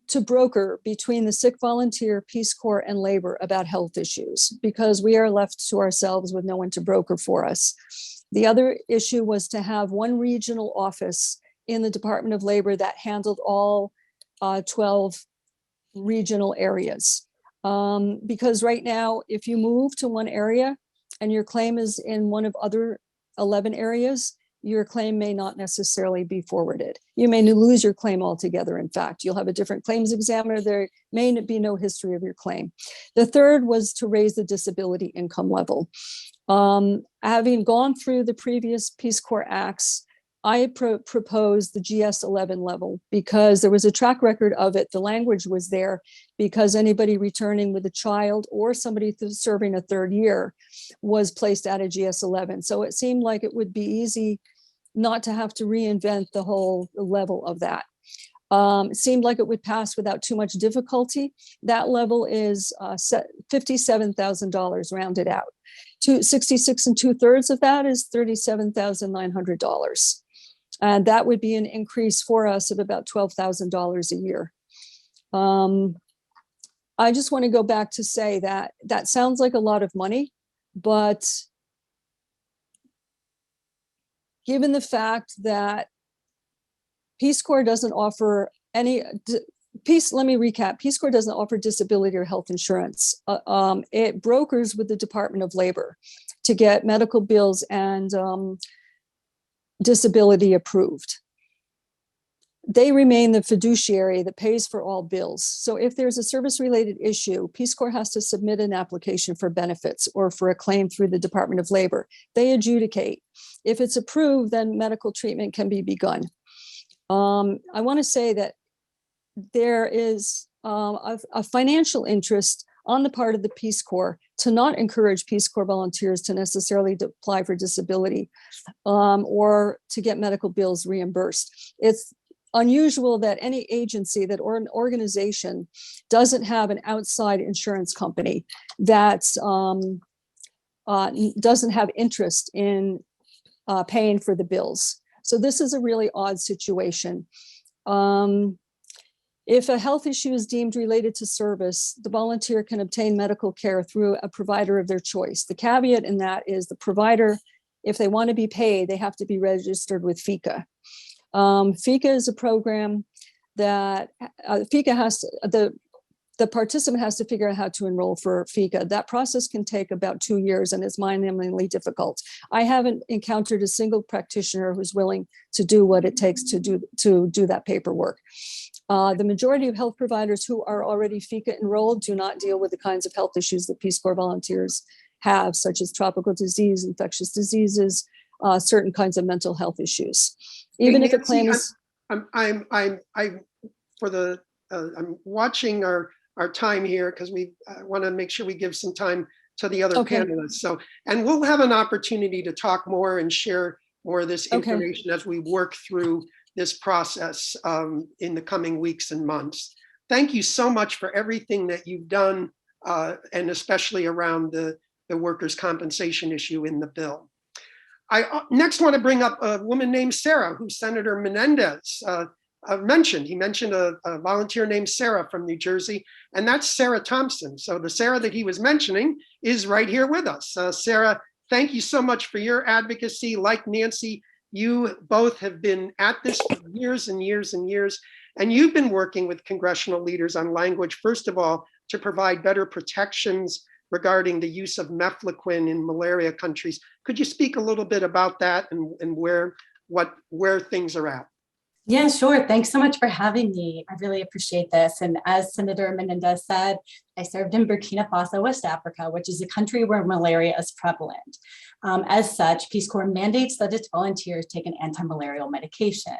to broker between the sick volunteer, Peace Corps, and labor about health issues, because we are left to ourselves with no one to broker for us. The other issue was to have one regional office in the Department of Labor that handled all 12 regional areas. Because right now, if you move to one area and your claim is in one of other 11 areas, your claim may not necessarily be forwarded. You may lose your claim altogether. In fact, you'll have a different claims examiner. There may be no history of your claim. The third was to raise the disability income level. Having gone through the previous Peace Corps Acts, I proposed the GS11 level because there was a track record of it. The language was there because anybody returning with a child or somebody serving a 3rd year was placed at a GS11. So it seemed like it would be easy not to have to reinvent the whole level of that. It seemed like it would pass without too much difficulty. That level is $57,000 rounded out. 66 2/3 of that is $37,900. And that would be an increase for us of about $12,000 a year. I just want to go back to say that that sounds like a lot of money, but given the fact that Peace Corps doesn't offer any, let me recap. Peace Corps doesn't offer disability or health insurance. It brokers with the Department of Labor to get medical bills and disability approved. They remain the fiduciary that pays for all bills. So if there's a service-related issue, Peace Corps has to submit an application for benefits or for a claim through the Department of Labor. They adjudicate. If it's approved, then medical treatment can be begun. I want to say that there is a financial interest on the part of the Peace Corps to not encourage Peace Corps volunteers to necessarily apply for disability or to get medical bills reimbursed. It's unusual that any agency or an organization doesn't have an outside insurance company that doesn't have interest in paying for the bills. So this is a really odd situation. If a health issue is deemed related to service, the volunteer can obtain medical care through a provider of their choice. The caveat in that is the provider, if they want to be paid, they have to be registered with FICA. FICA is a program that FICA has to, the participant has to figure out how to enroll for FICA. That process can take about 2 years and is mind-numbingly difficult. I haven't encountered a single practitioner who's willing to do what it takes to do that paperwork. The majority of health providers who are already FICA enrolled do not deal with the kinds of health issues that Peace Corps volunteers have, such as tropical disease, infectious diseases, certain kinds of mental health issues. Even if a claim is, I'm watching our time here because we want to make sure we give some time to the other panelists. So, and we'll have an opportunity to talk more and share more of this information as we work through this process in the coming weeks and months. Thank you so much for everything that you've done, and especially around the workers' compensation issue in the bill. I next want to bring up a woman named Sarah, who Senator Menendez mentioned. He mentioned a volunteer named Sarah from New Jersey, and that's Sarah Thompson. So the Sarah that he was mentioning is right here with us. Sarah, thank you so much for your advocacy. Like Nancy, you both have been at this for years and years and years, and you've been working with congressional leaders on language, first of all, to provide better protections regarding the use of mefloquine in malaria countries. Could you speak a little bit about that and where things are at? Yeah, sure. Thanks so much for having me. I really appreciate this. And as Senator Menendez said, I served in Burkina Faso, West Africa, which is a country where malaria is prevalent. As such, Peace Corps mandates that its volunteers take an anti-malarial medication.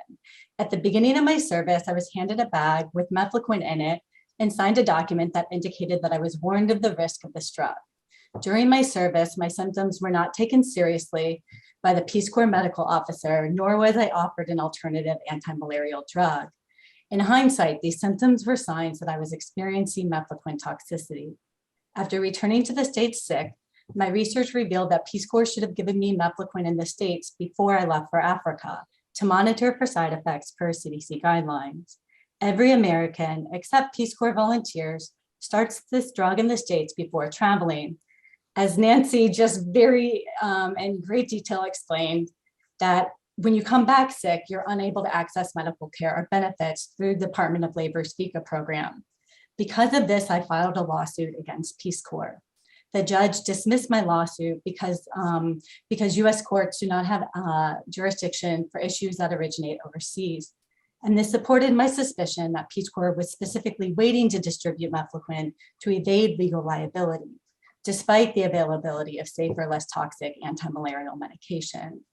At the beginning of my service, I was handed a bag with mefloquine in it and signed a document that indicated that I was warned of the risk of this drug. During my service, my symptoms were not taken seriously by the Peace Corps medical officer, nor was I offered an alternative anti-malarial drug. In hindsight, these symptoms were signs that I was experiencing mefloquine toxicity. After returning to the States sick, my research revealed that Peace Corps should have given me mefloquine in the States before I left for Africa to monitor for side effects per CDC guidelines. Every American, except Peace Corps volunteers, starts this drug in the States before traveling. As Nancy just very in great detail explained, that when you come back sick, you're unable to access medical care or benefits through the Department of Labor's FICA program. Because of this, I filed a lawsuit against Peace Corps. The judge dismissed my lawsuit because US courts do not have jurisdiction for issues that originate overseas. And this supported my suspicion that Peace Corps was specifically waiting to distribute mefloquine to evade legal liability, despite the availability of safer, less toxic anti-malarial medication.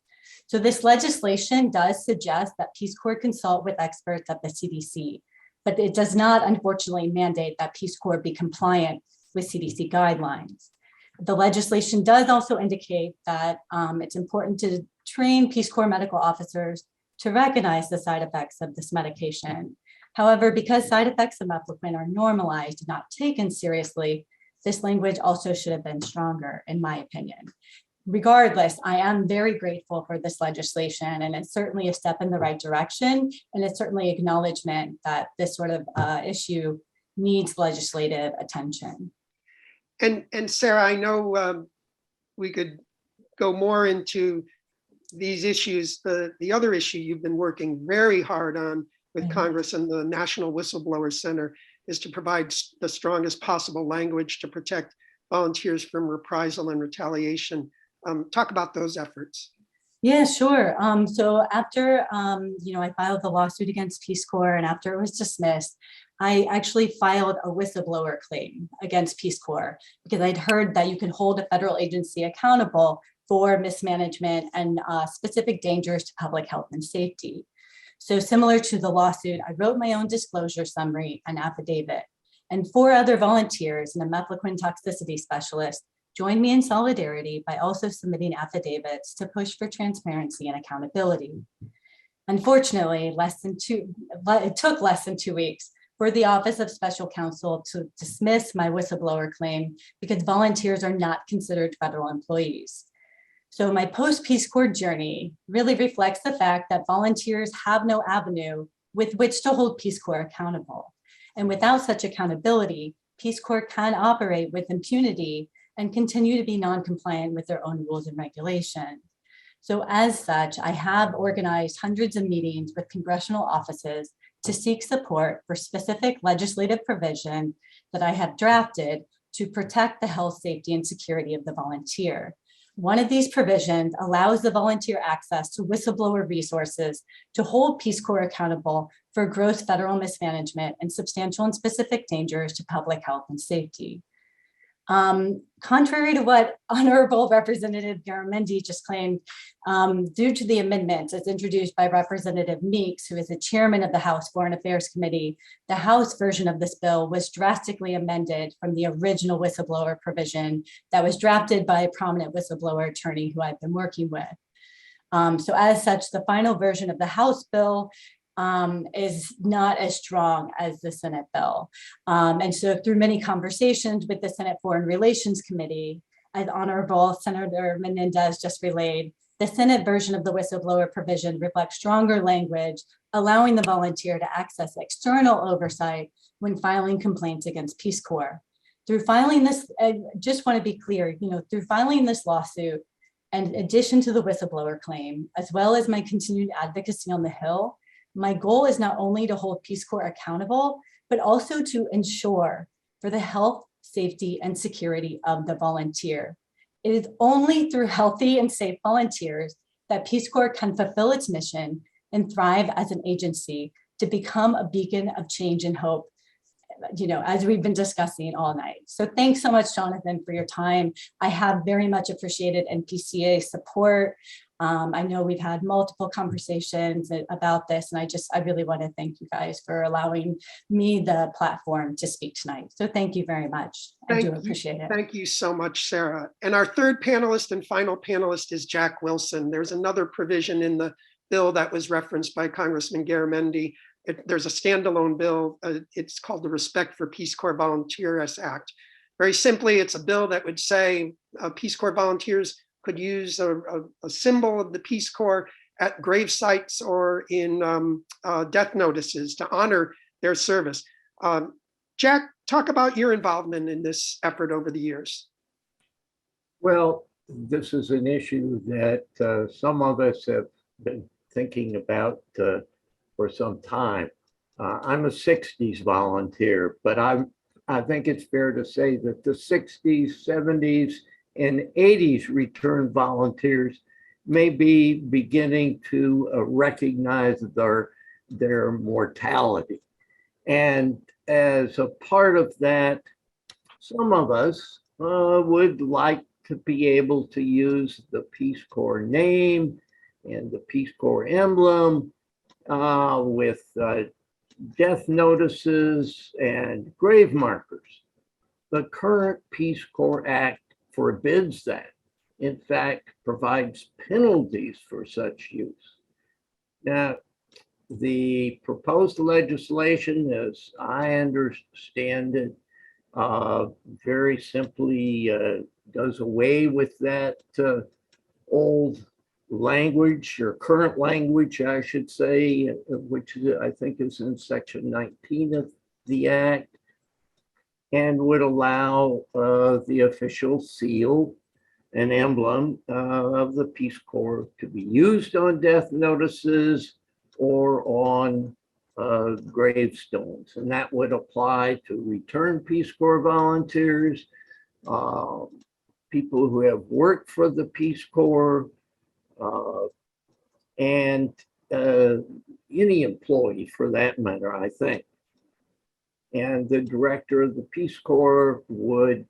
So this legislation does suggest that Peace Corps consult with experts at the CDC, but it does not, unfortunately, mandate that Peace Corps be compliant with CDC guidelines. The legislation does also indicate that it's important to train Peace Corps medical officers to recognize the side effects of this medication. However, because side effects of mefloquine are normalized and not taken seriously, this language also should have been stronger, in my opinion. Regardless, I am very grateful for this legislation, and it's certainly a step in the right direction. And it's certainly acknowledgement that this sort of issue needs legislative attention. And Sarah, I know we could go more into these issues. The other issue you've been working very hard on with Congress and the National Whistleblower Center is to provide the strongest possible language to protect volunteers from reprisal and retaliation. Talk about those efforts. Yeah, sure. So after, I filed the lawsuit against Peace Corps, and after it was dismissed, I actually filed a whistleblower claim against Peace Corps because I'd heard that you can hold a federal agency accountable for mismanagement and specific dangers to public health and safety. So similar to the lawsuit, I wrote my own disclosure summary and affidavit, and 4 other volunteers and a mefloquine toxicity specialist joined me in solidarity by also submitting affidavits to push for transparency and accountability. Unfortunately, it took less than 2 weeks for the Office of Special Counsel to dismiss my whistleblower claim because volunteers are not considered federal employees. So my post-Peace Corps journey really reflects the fact that volunteers have no avenue with which to hold Peace Corps accountable. And without such accountability, Peace Corps can operate with impunity and continue to be non-compliant with their own rules and regulations. So as such, I have organized hundreds of meetings with congressional offices to seek support for specific legislative provision that I have drafted to protect the health, safety, and security of the volunteer. One of these provisions allows the volunteer access to whistleblower resources to hold Peace Corps accountable for gross federal mismanagement and substantial and specific dangers to public health and safety. Contrary to what Honorable Representative Garamendi just claimed, due to the amendments as introduced by Representative Meeks, who is the chairman of the House Foreign Affairs Committee, the House version of this bill was drastically amended from the original whistleblower provision that was drafted by a prominent whistleblower attorney who I've been working with. So as such, the final version of the House bill is not as strong as the Senate bill. And so through many conversations with the Senate Foreign Relations Committee, as Honorable Senator Menendez just relayed, the Senate version of the whistleblower provision reflects stronger language, allowing the volunteer to access external oversight when filing complaints against Peace Corps. Through filing this, I just want to be clear, through filing this lawsuit, in addition to the whistleblower claim, as well as my continued advocacy on the Hill, my goal is not only to hold Peace Corps accountable, but also to ensure for the health, safety, and security of the volunteer. It is only through healthy and safe volunteers that Peace Corps can fulfill its mission and thrive as an agency to become a beacon of change and hope, as we've been discussing all night. So thanks so much, Jonathan, for your time. I have very much appreciated NPCA support. I know we've had multiple conversations about this, and I really want to thank you guys for allowing me the platform to speak tonight. So thank you very much. I do appreciate it. Thank you so much, Sarah. And our third panelist and final panelist is Jack Wilson. There's another provision in the bill that was referenced by Congressman Garamendi. There's a standalone bill. It's called the Respect for Peace Corps Volunteers Act. Very simply, it's a bill that would say Peace Corps volunteers could use a symbol of the Peace Corps at grave sites or in death notices to honor their service. Jack, talk about your involvement in this effort over the years. Well, this is an issue that some of us have been thinking about for some time. I'm a 60s volunteer, but I think it's fair to say that the 60s, 70s, and 80s return volunteers may be beginning to recognize their mortality. And as a part of that, some of us would like to be able to use the Peace Corps name and the Peace Corps emblem with death notices and grave markers. The current Peace Corps Act forbids that. In fact, provides penalties for such use. Now, the proposed legislation, as I understand it, very simply does away with that old language, or current language, I should say, which I think is in section 19 of the act, and would allow the official seal and emblem of the Peace Corps to be used on death notices or on gravestones. And that would apply to returned Peace Corps volunteers, people who have worked for the Peace Corps, and any employee for that matter, I think. And the director of the Peace Corps would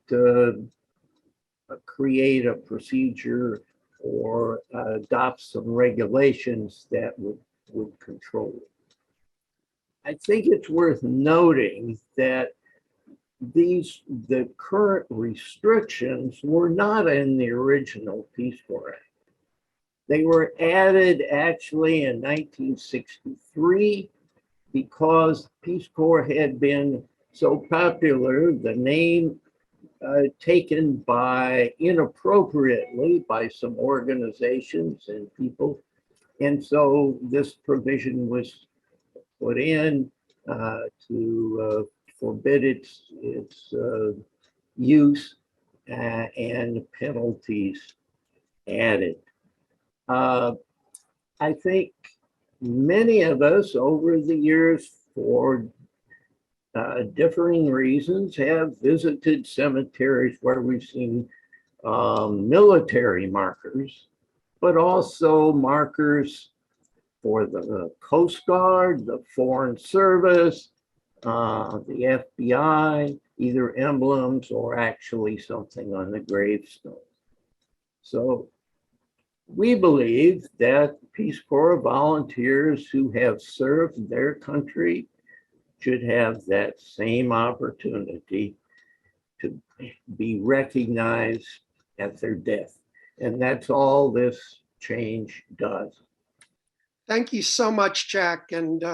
create a procedure or adopt some regulations that would control it. I think it's worth noting that the current restrictions were not in the original Peace Corps Act. They were added actually in 1963 because Peace Corps had been so popular, the name taken by inappropriately by some organizations and people. And so this provision was put in to forbid its use and penalties added. I think many of us over the years, for differing reasons, have visited cemeteries where we've seen military markers, but also markers for the Coast Guard, the Foreign Service, the FBI, either emblems or actually something on the gravestone. So we believe that Peace Corps volunteers who have served their country should have that same opportunity to be recognized at their death. And that's all this change does. Thank you so much, Jack, and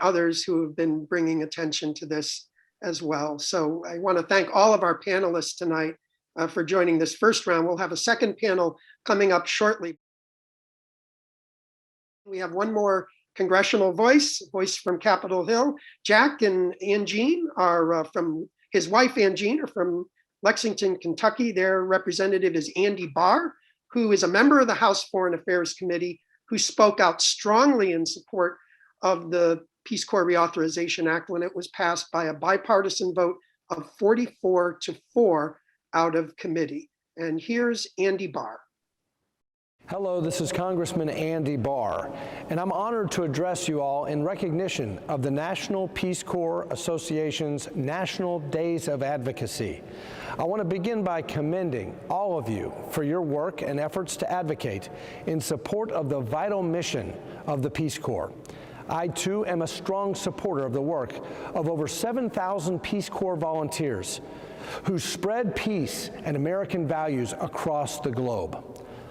others who have been bringing attention to this as well. So I want to thank all of our panelists tonight for joining this first round. We'll have a second panel coming up shortly. We have one more congressional voice from Capitol Hill. Jack and Ann Jean are from, his wife Ann Jean are from Lexington, Kentucky. Their representative is Andy Barr, who is a member of the House Foreign Affairs Committee, who spoke out strongly in support of the Peace Corps Reauthorization Act when it was passed by a bipartisan vote of 44-4 out of committee. And here's Andy Barr. Hello, this is Congressman Andy Barr, and I'm honored to address you all in recognition of the National Peace Corps Association's National Days of Advocacy. I want to begin by commending all of you for your work and efforts to advocate in support of the vital mission of the Peace Corps. I, too, am a strong supporter of the work of over 7,000 Peace Corps volunteers who spread peace and American values across the globe.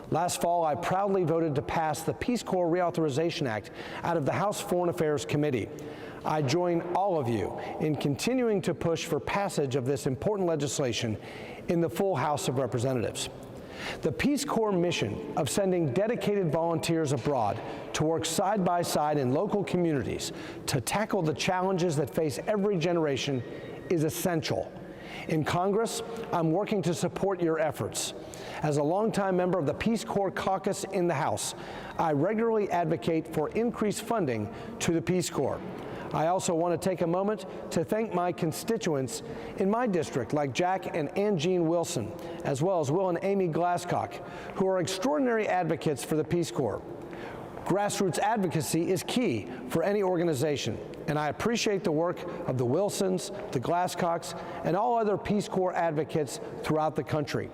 Last fall, I proudly voted to pass the Peace Corps Reauthorization Act out of the House Foreign Affairs Committee. I join all of you in continuing to push for passage of this important legislation in the full House of Representatives. The Peace Corps mission of sending dedicated volunteers abroad to work side by side in local communities to tackle the challenges that face every generation is essential. In Congress, I'm working to support your efforts. As a longtime member of the Peace Corps caucus in the House, I regularly advocate for increased funding to the Peace Corps. I also want to take a moment to thank my constituents in my district, like Jack and Ann Jean Wilson, as well as Will and Amy Glasscock, who are extraordinary advocates for the Peace Corps. Grassroots advocacy is key for any organization, and I appreciate the work of the Wilsons, the Glasscocks, and all other Peace Corps advocates throughout the country.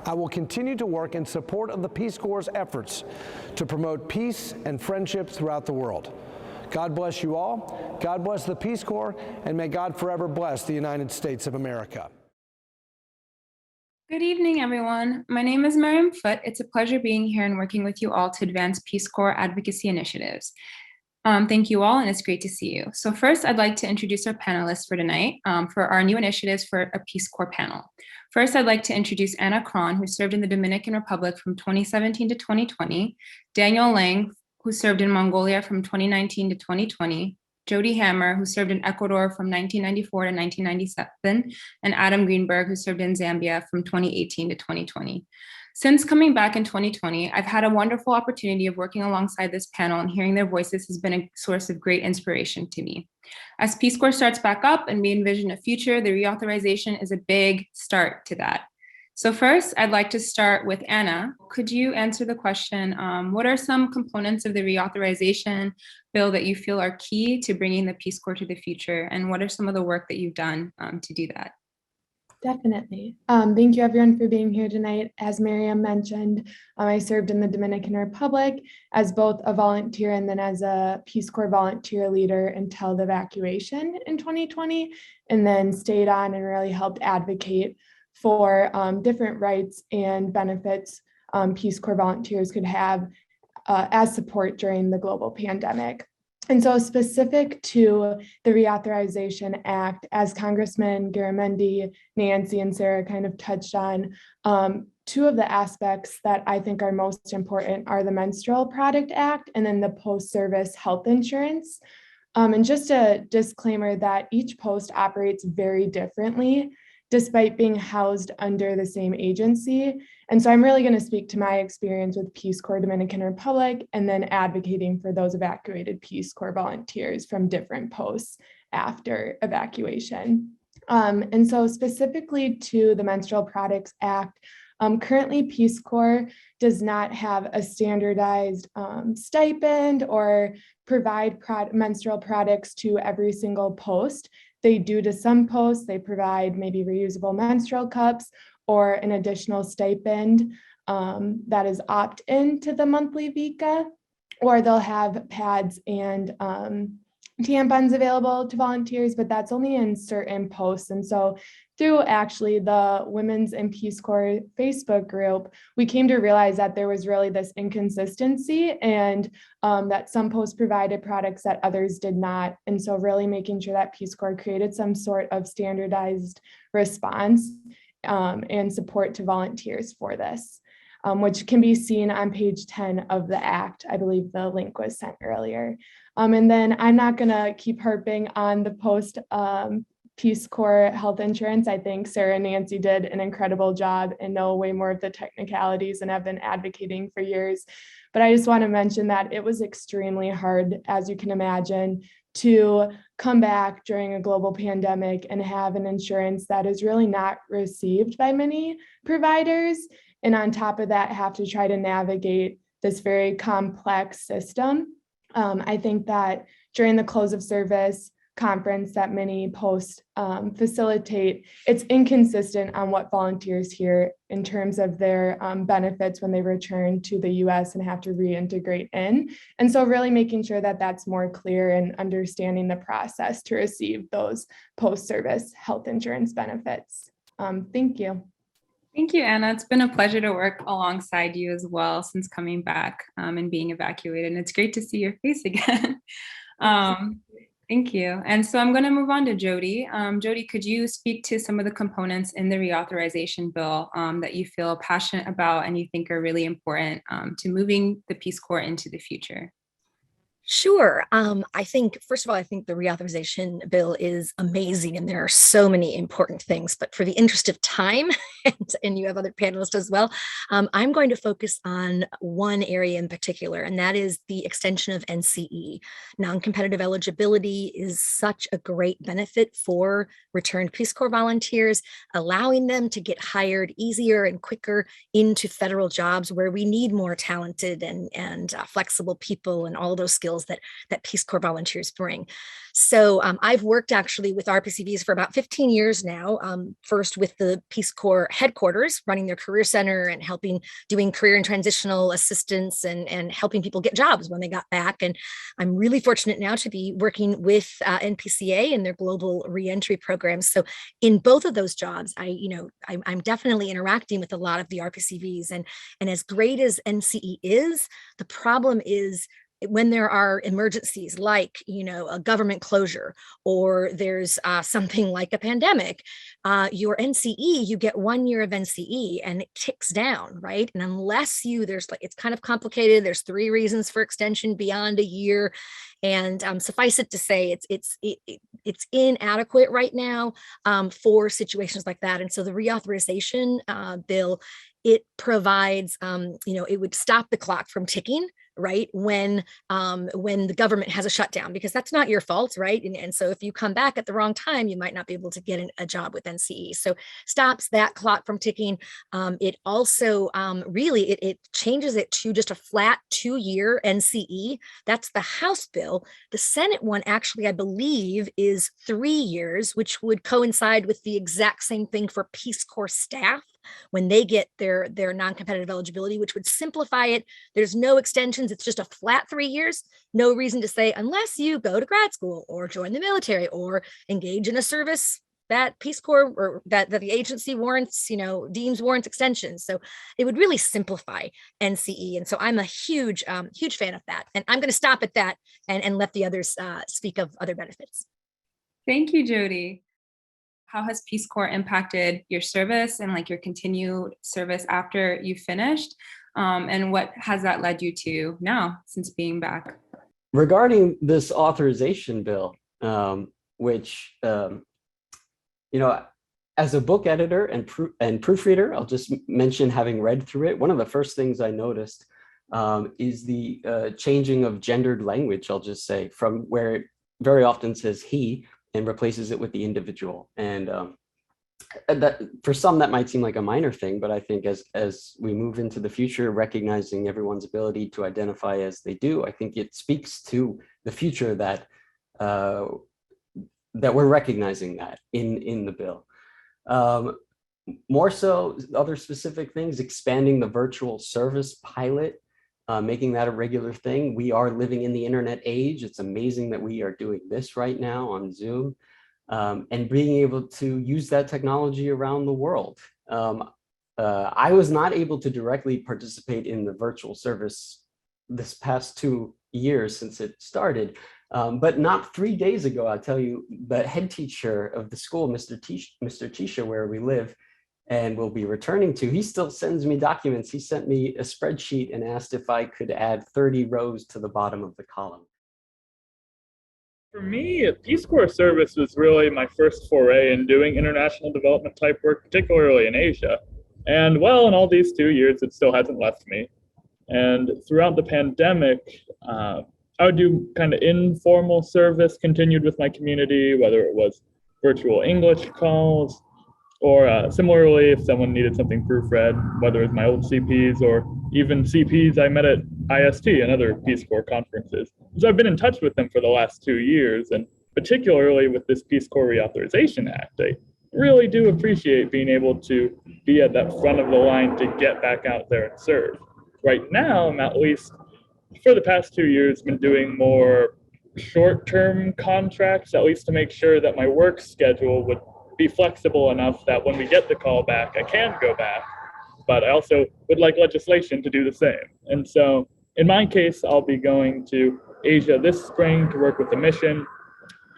I will continue to work in support of the Peace Corps' efforts to promote peace and friendship throughout the world. God bless you all. God bless the Peace Corps, and may God forever bless the United States of America. Good evening, everyone. My name is Miriam Foote. It's a pleasure being here and working with you all to advance Peace Corps advocacy initiatives. Thank you all, and it's great to see you. So first, I'd like to introduce our panelists for tonight for our new initiatives for a Peace Corps panel. First, I'd like to introduce Anna Cron, who served in the Dominican Republic from 2017 to 2020, Daniel Lang, who served in Mongolia from 2019 to 2020, Jody Hammer, who served in Ecuador from 1994 to 1997, and Adam Greenberg, who served in Zambia from 2018 to 2020. Since coming back in 2020, I've had a wonderful opportunity of working alongside this panel, and hearing their voices has been a source of great inspiration to me. As Peace Corps starts back up and we envision a future, the reauthorization is a big start to that. So first, I'd like to start with Anna. Could you answer the question, what are some components of the reauthorization bill that you feel are key to bringing the Peace Corps to the future? And what are some of the work that you've done to do that? Definitely. Thank you everyone for being here tonight. As Miriam mentioned, I served in the Dominican Republic as both a volunteer and then as a Peace Corps volunteer leader until the evacuation in 2020, and then stayed on and really helped advocate for different rights and benefits Peace Corps volunteers could have as support during the global pandemic. And so specific to the Reauthorization Act, as Congressman Garamendi, Nancy, and Sarah kind of touched on, two of the aspects that I think are most important are the Menstrual Product Act and then the post-service health insurance. And just a disclaimer that each post operates very differently, despite being housed under the same agency. And so I'm really going to speak to my experience with Peace Corps Dominican Republic and then advocating for those evacuated Peace Corps volunteers from different posts after evacuation. And so specifically to the Menstrual Products Act, currently Peace Corps does not have a standardized stipend or provide menstrual products to every single post. They do to some posts. They provide maybe reusable menstrual cups or an additional stipend that is opt-in to the monthly VICA, or they'll have pads and tampons available to volunteers, but that's only in certain posts. And so through actually the Women's and Peace Corps Facebook group, we came to realize that there was really this inconsistency and that some posts provided products that others did not. And so really making sure that Peace Corps created some sort of standardized response and support to volunteers for this, which can be seen on page 10 of the Act. I believe the link was sent earlier. And then I'm not going to keep harping on the post Peace Corps health insurance. I think Sarah and Nancy did an incredible job and know way more of the technicalities and have been advocating for years. But I just want to mention that it was extremely hard, as you can imagine, to come back during a global pandemic and have an insurance that is really not received by many providers. And on top of that, have to try to navigate this very complex system. I think that during the close of service conference that many posts facilitate, it's inconsistent on what volunteers hear in terms of their benefits when they return to the US and have to reintegrate in. And so really making sure that that's more clear and understanding the process to receive those post-service health insurance benefits. Thank you. Thank you, Anna. It's been a pleasure to work alongside you as well since coming back and being evacuated. And it's great to see your face again. Thank you. And so I'm going to move on to Jody. Jody, could you speak to some of the components in the reauthorization bill that you feel passionate about and you think are really important to moving the Peace Corps into the future? Sure. I think, first of all, I think the reauthorization bill is amazing and there are so many important things, but for the interest of time, and you have other panelists as well, I'm going to focus on one area in particular, and that is the extension of NCE. Non-competitive eligibility is such a great benefit for returned Peace Corps volunteers, allowing them to get hired easier and quicker into federal jobs where we need more talented and flexible people and all those skills that Peace Corps volunteers bring. So I've worked actually with RPCVs for about 15 years now, first with the Peace Corps headquarters, running their career center and doing career and transitional assistance and helping people get jobs when they got back. And I'm really fortunate now to be working with NPCA and their global reentry programs. So in both of those jobs, I'm definitely interacting with a lot of the RPCVs. And as great as NCE is, the problem is when there are emergencies like, a government closure, or there's something like a pandemic, your NCE, you get 1 year of NCE and it ticks down, right? And unless it's kind of complicated. There's 3 reasons for extension beyond a year. And suffice it to say, it's inadequate right now for situations like that. And so the reauthorization bill, it provides, it would stop the clock from ticking, right, when the government has a shutdown, because that's not your fault, right? And so if you come back at the wrong time, you might not be able to get a job with NCE. So stops that clock from ticking. It also really, it changes it to just a flat 2-year NCE. That's the House bill. The Senate one actually, I believe, is 3 years, which would coincide with the exact same thing for Peace Corps staff when they get their non-competitive eligibility, which would simplify it. There's no extensions. It's just a flat 3 years. No reason to say, unless you go to grad school or join the military or engage in a service that Peace Corps or that the agency warrants, deems warrants extensions. So it would really simplify NCE. And so I'm a huge fan of that. And I'm going to stop at that and let the others speak of other benefits. Thank you, Jody. How has Peace Corps impacted your service and your continued service after you finished? And what has that led you to now since being back? Regarding this authorization bill, which, as a book editor and proofreader, I'll just mention having read through it. One of the first things I noticed is the changing of gendered language, I'll just say, from where it very often says he and replaces it with the individual. And that for some, that might seem like a minor thing, but I think as we move into the future, recognizing everyone's ability to identify as they do, I think it speaks to the future that we're recognizing that in the bill. More so, other specific things, expanding the virtual service pilot, making that a regular thing. We are living in the internet age. It's amazing that we are doing this right now on Zoom, and being able to use that technology around the world. I was not able to directly participate in the virtual service this past 2 years since it started, but not 3 days ago, I'll tell you, the head teacher of the school, Mr. Tisha, where we live, and will be returning to, he still sends me documents. He sent me a spreadsheet and asked if I could add 30 rows to the bottom of the column. For me, Peace Corps service was really my first foray in doing international development type work, particularly in Asia. And well, in all these 2 years, it still hasn't left me. And throughout the pandemic, I would do kind of informal service, continued with my community, whether it was virtual English calls, or similarly, if someone needed something proofread, whether it's my old CPs or even CPs I met at IST and other Peace Corps conferences. So I've been in touch with them for the last 2 years, and particularly with this Peace Corps Reauthorization Act, I really do appreciate being able to be at that front of the line to get back out there and serve. Right now, I'm at least, for the past 2 years, been doing more short-term contracts, at least to make sure that my work schedule would be flexible enough that when we get the call back, I can go back. But I also would like legislation to do the same. And so in my case, I'll be going to Asia this spring to work with the mission.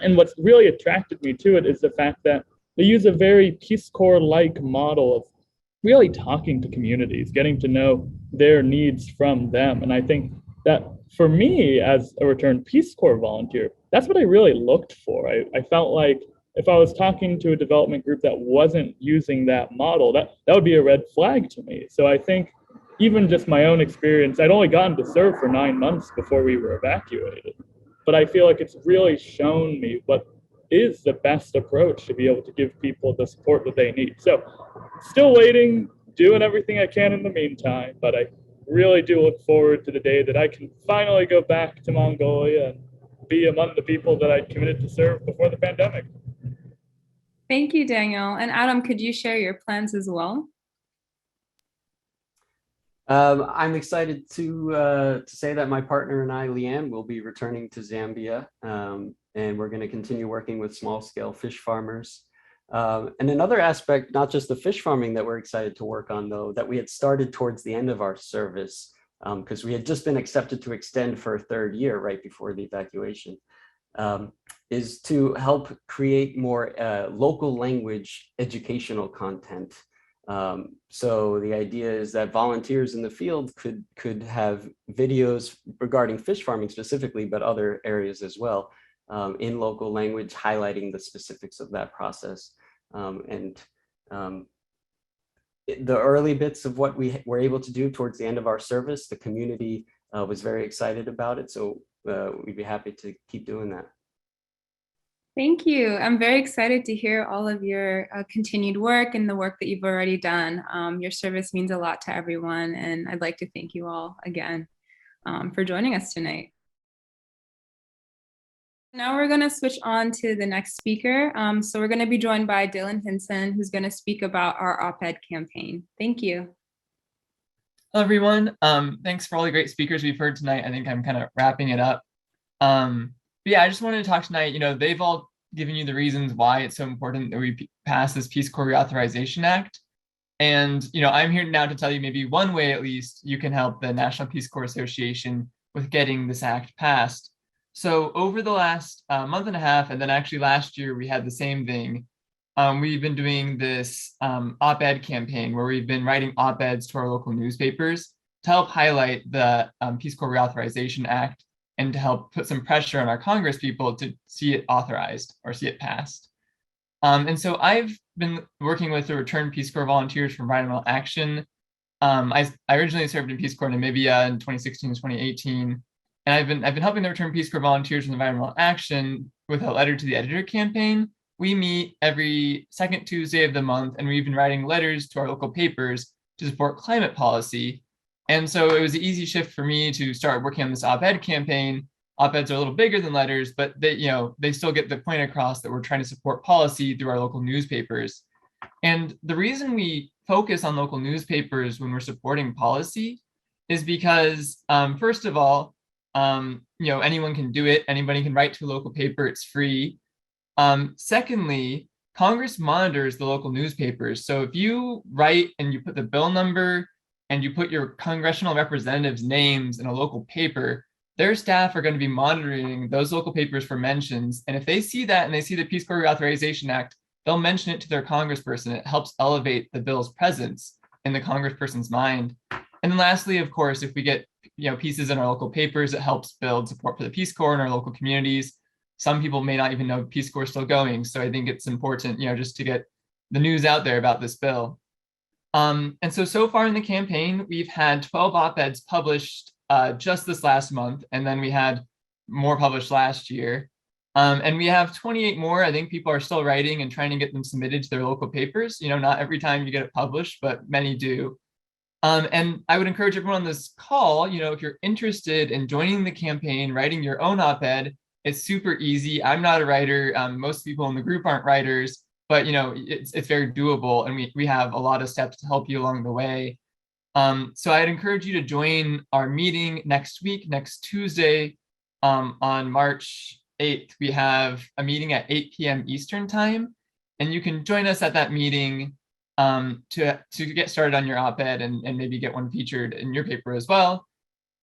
And what's really attracted me to it is the fact that they use a very Peace Corps-like model of really talking to communities, getting to know their needs from them. And I think that for me, as a returned Peace Corps volunteer, that's what I really looked for. I felt like if I was talking to a development group that wasn't using that model, that would be a red flag to me. So I think even just my own experience, I'd only gotten to serve for 9 months before we were evacuated. But I feel like it's really shown me what is the best approach to be able to give people the support that they need. So still waiting, doing everything I can in the meantime, but I really do look forward to the day that I can finally go back to Mongolia and be among the people that I'd committed to serve before the pandemic. Thank you, Daniel. And Adam, could you share your plans as well? I'm excited to say that my partner and I, Leanne, will be returning to Zambia, and we're going to continue working with small-scale fish farmers. And another aspect, not just the fish farming that we're excited to work on, though, that we had started towards the end of our service, because we had just been accepted to extend for a third year right before the evacuation, is to help create more local language educational content. So the idea is that volunteers in the field could have videos regarding fish farming specifically, but other areas as well, in local language, highlighting the specifics of that process. The early bits of what we were able to do towards the end of our service, the community was very excited about it. So we'd be happy to keep doing that. Thank you. I'm very excited to hear all of your continued work and the work that you've already done. Your service means a lot to everyone, and I'd like to thank you all again for joining us tonight. Now we're going to switch on to the next speaker. So we're going to be joined by Dylan Hinson, who's going to speak about our op-ed campaign. Thank you. Hello, everyone. Thanks for all the great speakers we've heard tonight. I think I'm kind of wrapping it up. But yeah, I just wanted to talk tonight. You know, they've all given you the reasons why it's so important that we pass this Peace Corps Reauthorization Act. And, you know, I'm here now to tell you maybe one way at least you can help the National Peace Corps Association with getting this act passed. So over the last month and a half, and then actually last year, we had the same thing. We've been doing this op-ed campaign where we've been writing op-eds to our local newspapers to help highlight the Peace Corps Reauthorization Act and to help put some pressure on our Congress people to see it authorized or see it passed. And so I've been working with the returned Peace Corps volunteers from Environmental Action. I originally served in Peace Corps Namibia in 2016 and 2018. And I've been helping the returned Peace Corps volunteers from Environmental Action with a letter to the editor campaign. We meet every second Tuesday of the month, and we've been writing letters to our local papers to support climate policy. And so it was an easy shift for me to start working on this op-ed campaign. Op-eds are a little bigger than letters, but they still get the point across that we're trying to support policy through our local newspapers. And the reason we focus on local newspapers when we're supporting policy is because, first of all, anyone can do it. Anybody can write to a local paper. It's free. Secondly, Congress monitors the local newspapers. So if you write and you put the bill number and you put your congressional representatives' names in a local paper, their staff are going to be monitoring those local papers for mentions. And if they see that and they see the Peace Corps Reauthorization Act, they'll mention it to their congressperson. It helps elevate the bill's presence in the congressperson's mind. And then lastly, of course, if we get pieces in our local papers, it helps build support for the Peace Corps in our local communities. Some people may not even know Peace Corps is still going. So I think it's important, just to get the news out there about this bill. And so far in the campaign, we've had 12 op-eds published just this last month. And then we had more published last year. And we have 28 more. I think people are still writing and trying to get them submitted to their local papers. Not every time you get it published, but many do. And I would encourage everyone on this call, if you're interested in joining the campaign, writing your own op-ed, it's super easy. I'm not a writer. Most people in the group aren't writers, but it's very doable, and we have a lot of steps to help you along the way. So I'd encourage you to join our meeting next week, next Tuesday, on March 8th. We have a meeting at 8 p.m. Eastern time, and you can join us at that meeting to get started on your op-ed and maybe get one featured in your paper as well.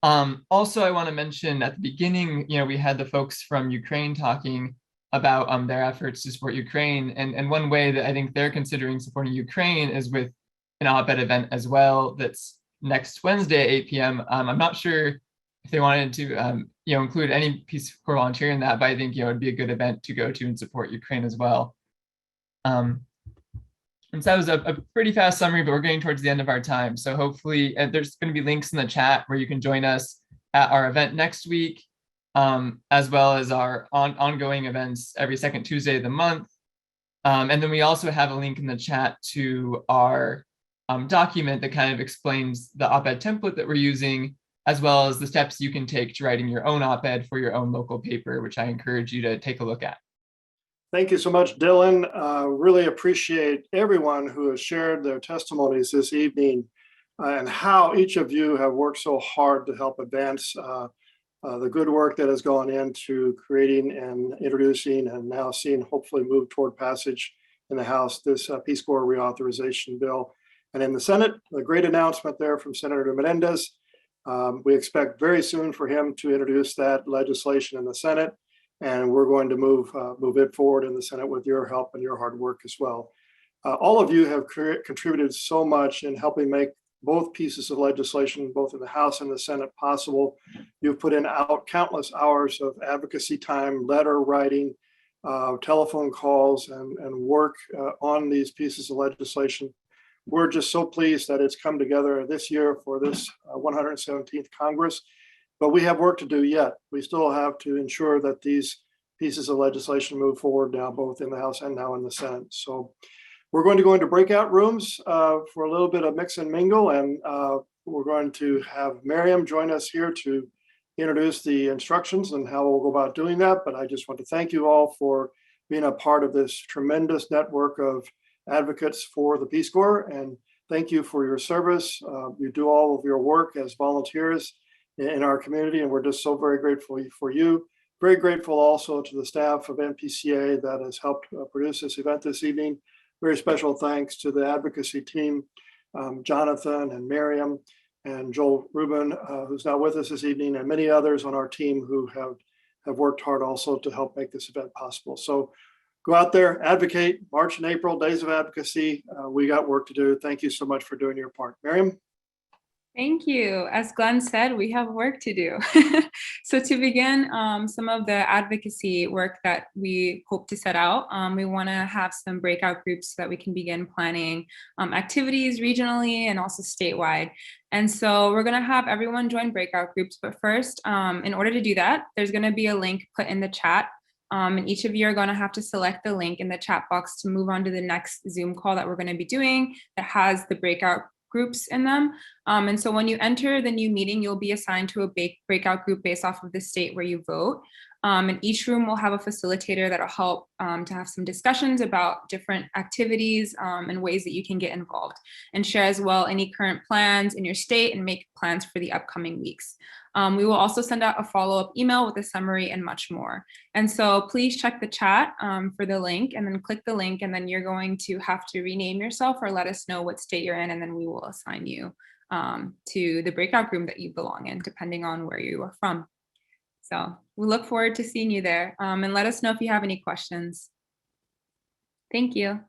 Also, I want to mention at the beginning, we had the folks from Ukraine talking about their efforts to support Ukraine. And one way that I think they're considering supporting Ukraine is with an op-ed event as well that's next Wednesday at 8 p.m. I'm not sure if they wanted to include any Peace Corps volunteer in that, but I think it'd be a good event to go to and support Ukraine as well. And so that was a pretty fast summary, but we're getting towards the end of our time. So hopefully there's going to be links in the chat where you can join us at our event next week, as well as our ongoing events every second Tuesday of the month. And then we also have a link in the chat to our document that kind of explains the op-ed template that we're using, as well as the steps you can take to writing your own op-ed for your own local paper, which I encourage you to take a look at. Thank you so much, Dylan. Really appreciate everyone who has shared their testimonies this evening and how each of you have worked so hard to help advance the good work that has gone into creating and introducing and now seeing hopefully move toward passage in the House, this Peace Corps reauthorization bill. And in the Senate, a great announcement there from Senator Menendez We expect very soon for him to introduce that legislation in the Senate, and we're going to move it forward in the Senate with your help and your hard work as well. All of you have contributed so much in helping make both pieces of legislation, both in the House and the Senate, possible. You've put in countless hours of advocacy time, letter writing, telephone calls, and work on these pieces of legislation. We're just so pleased that it's come together this year for this 117th Congress, but we have work to do yet. We still have to ensure that these pieces of legislation move forward now, both in the House and now in the Senate. So we're going to go into breakout rooms for a little bit of mix and mingle, and we're going to have Miriam join us here to introduce the instructions and how we'll go about doing that. But I just want to thank you all for being a part of this tremendous network of advocates for the Peace Corps, and thank you for your service. You do all of your work as volunteers in our community, and we're just so very grateful for you. Very grateful also to the staff of NPCA that has helped produce this event this evening. Very special thanks to the advocacy team, Jonathan and Miriam and Joel Rubin, who's not with us this evening, and many others on our team who have worked hard also to help make this event possible. So go out there, advocate. March and April, Days of Advocacy. We got work to do. Thank you so much for doing your part. Miriam? Thank you. As Glenn said, we have work to do. So to begin some of the advocacy work that we hope to set out, we want to have some breakout groups so that we can begin planning activities regionally and also statewide. And so we're going to have everyone join breakout groups. But first, in order to do that, there's going to be a link put in the chat. And each of you are going to have to select the link in the chat box to move on to the next Zoom call that we're going to be doing that has the breakout groups in them. And so when you enter the new meeting, you'll be assigned to a breakout group based off of the state where you vote. And each room will have a facilitator that'll help to have some discussions about different activities and ways that you can get involved, and share as well any current plans in your state and make plans for the upcoming weeks. We will also send out a follow-up email with a summary and much more. And so please check the chat for the link, and then click the link, and then you're going to have to rename yourself or let us know what state you're in, and then we will assign you to the breakout room that you belong in, depending on where you are from. So we look forward to seeing you there, and let us know if you have any questions. Thank you.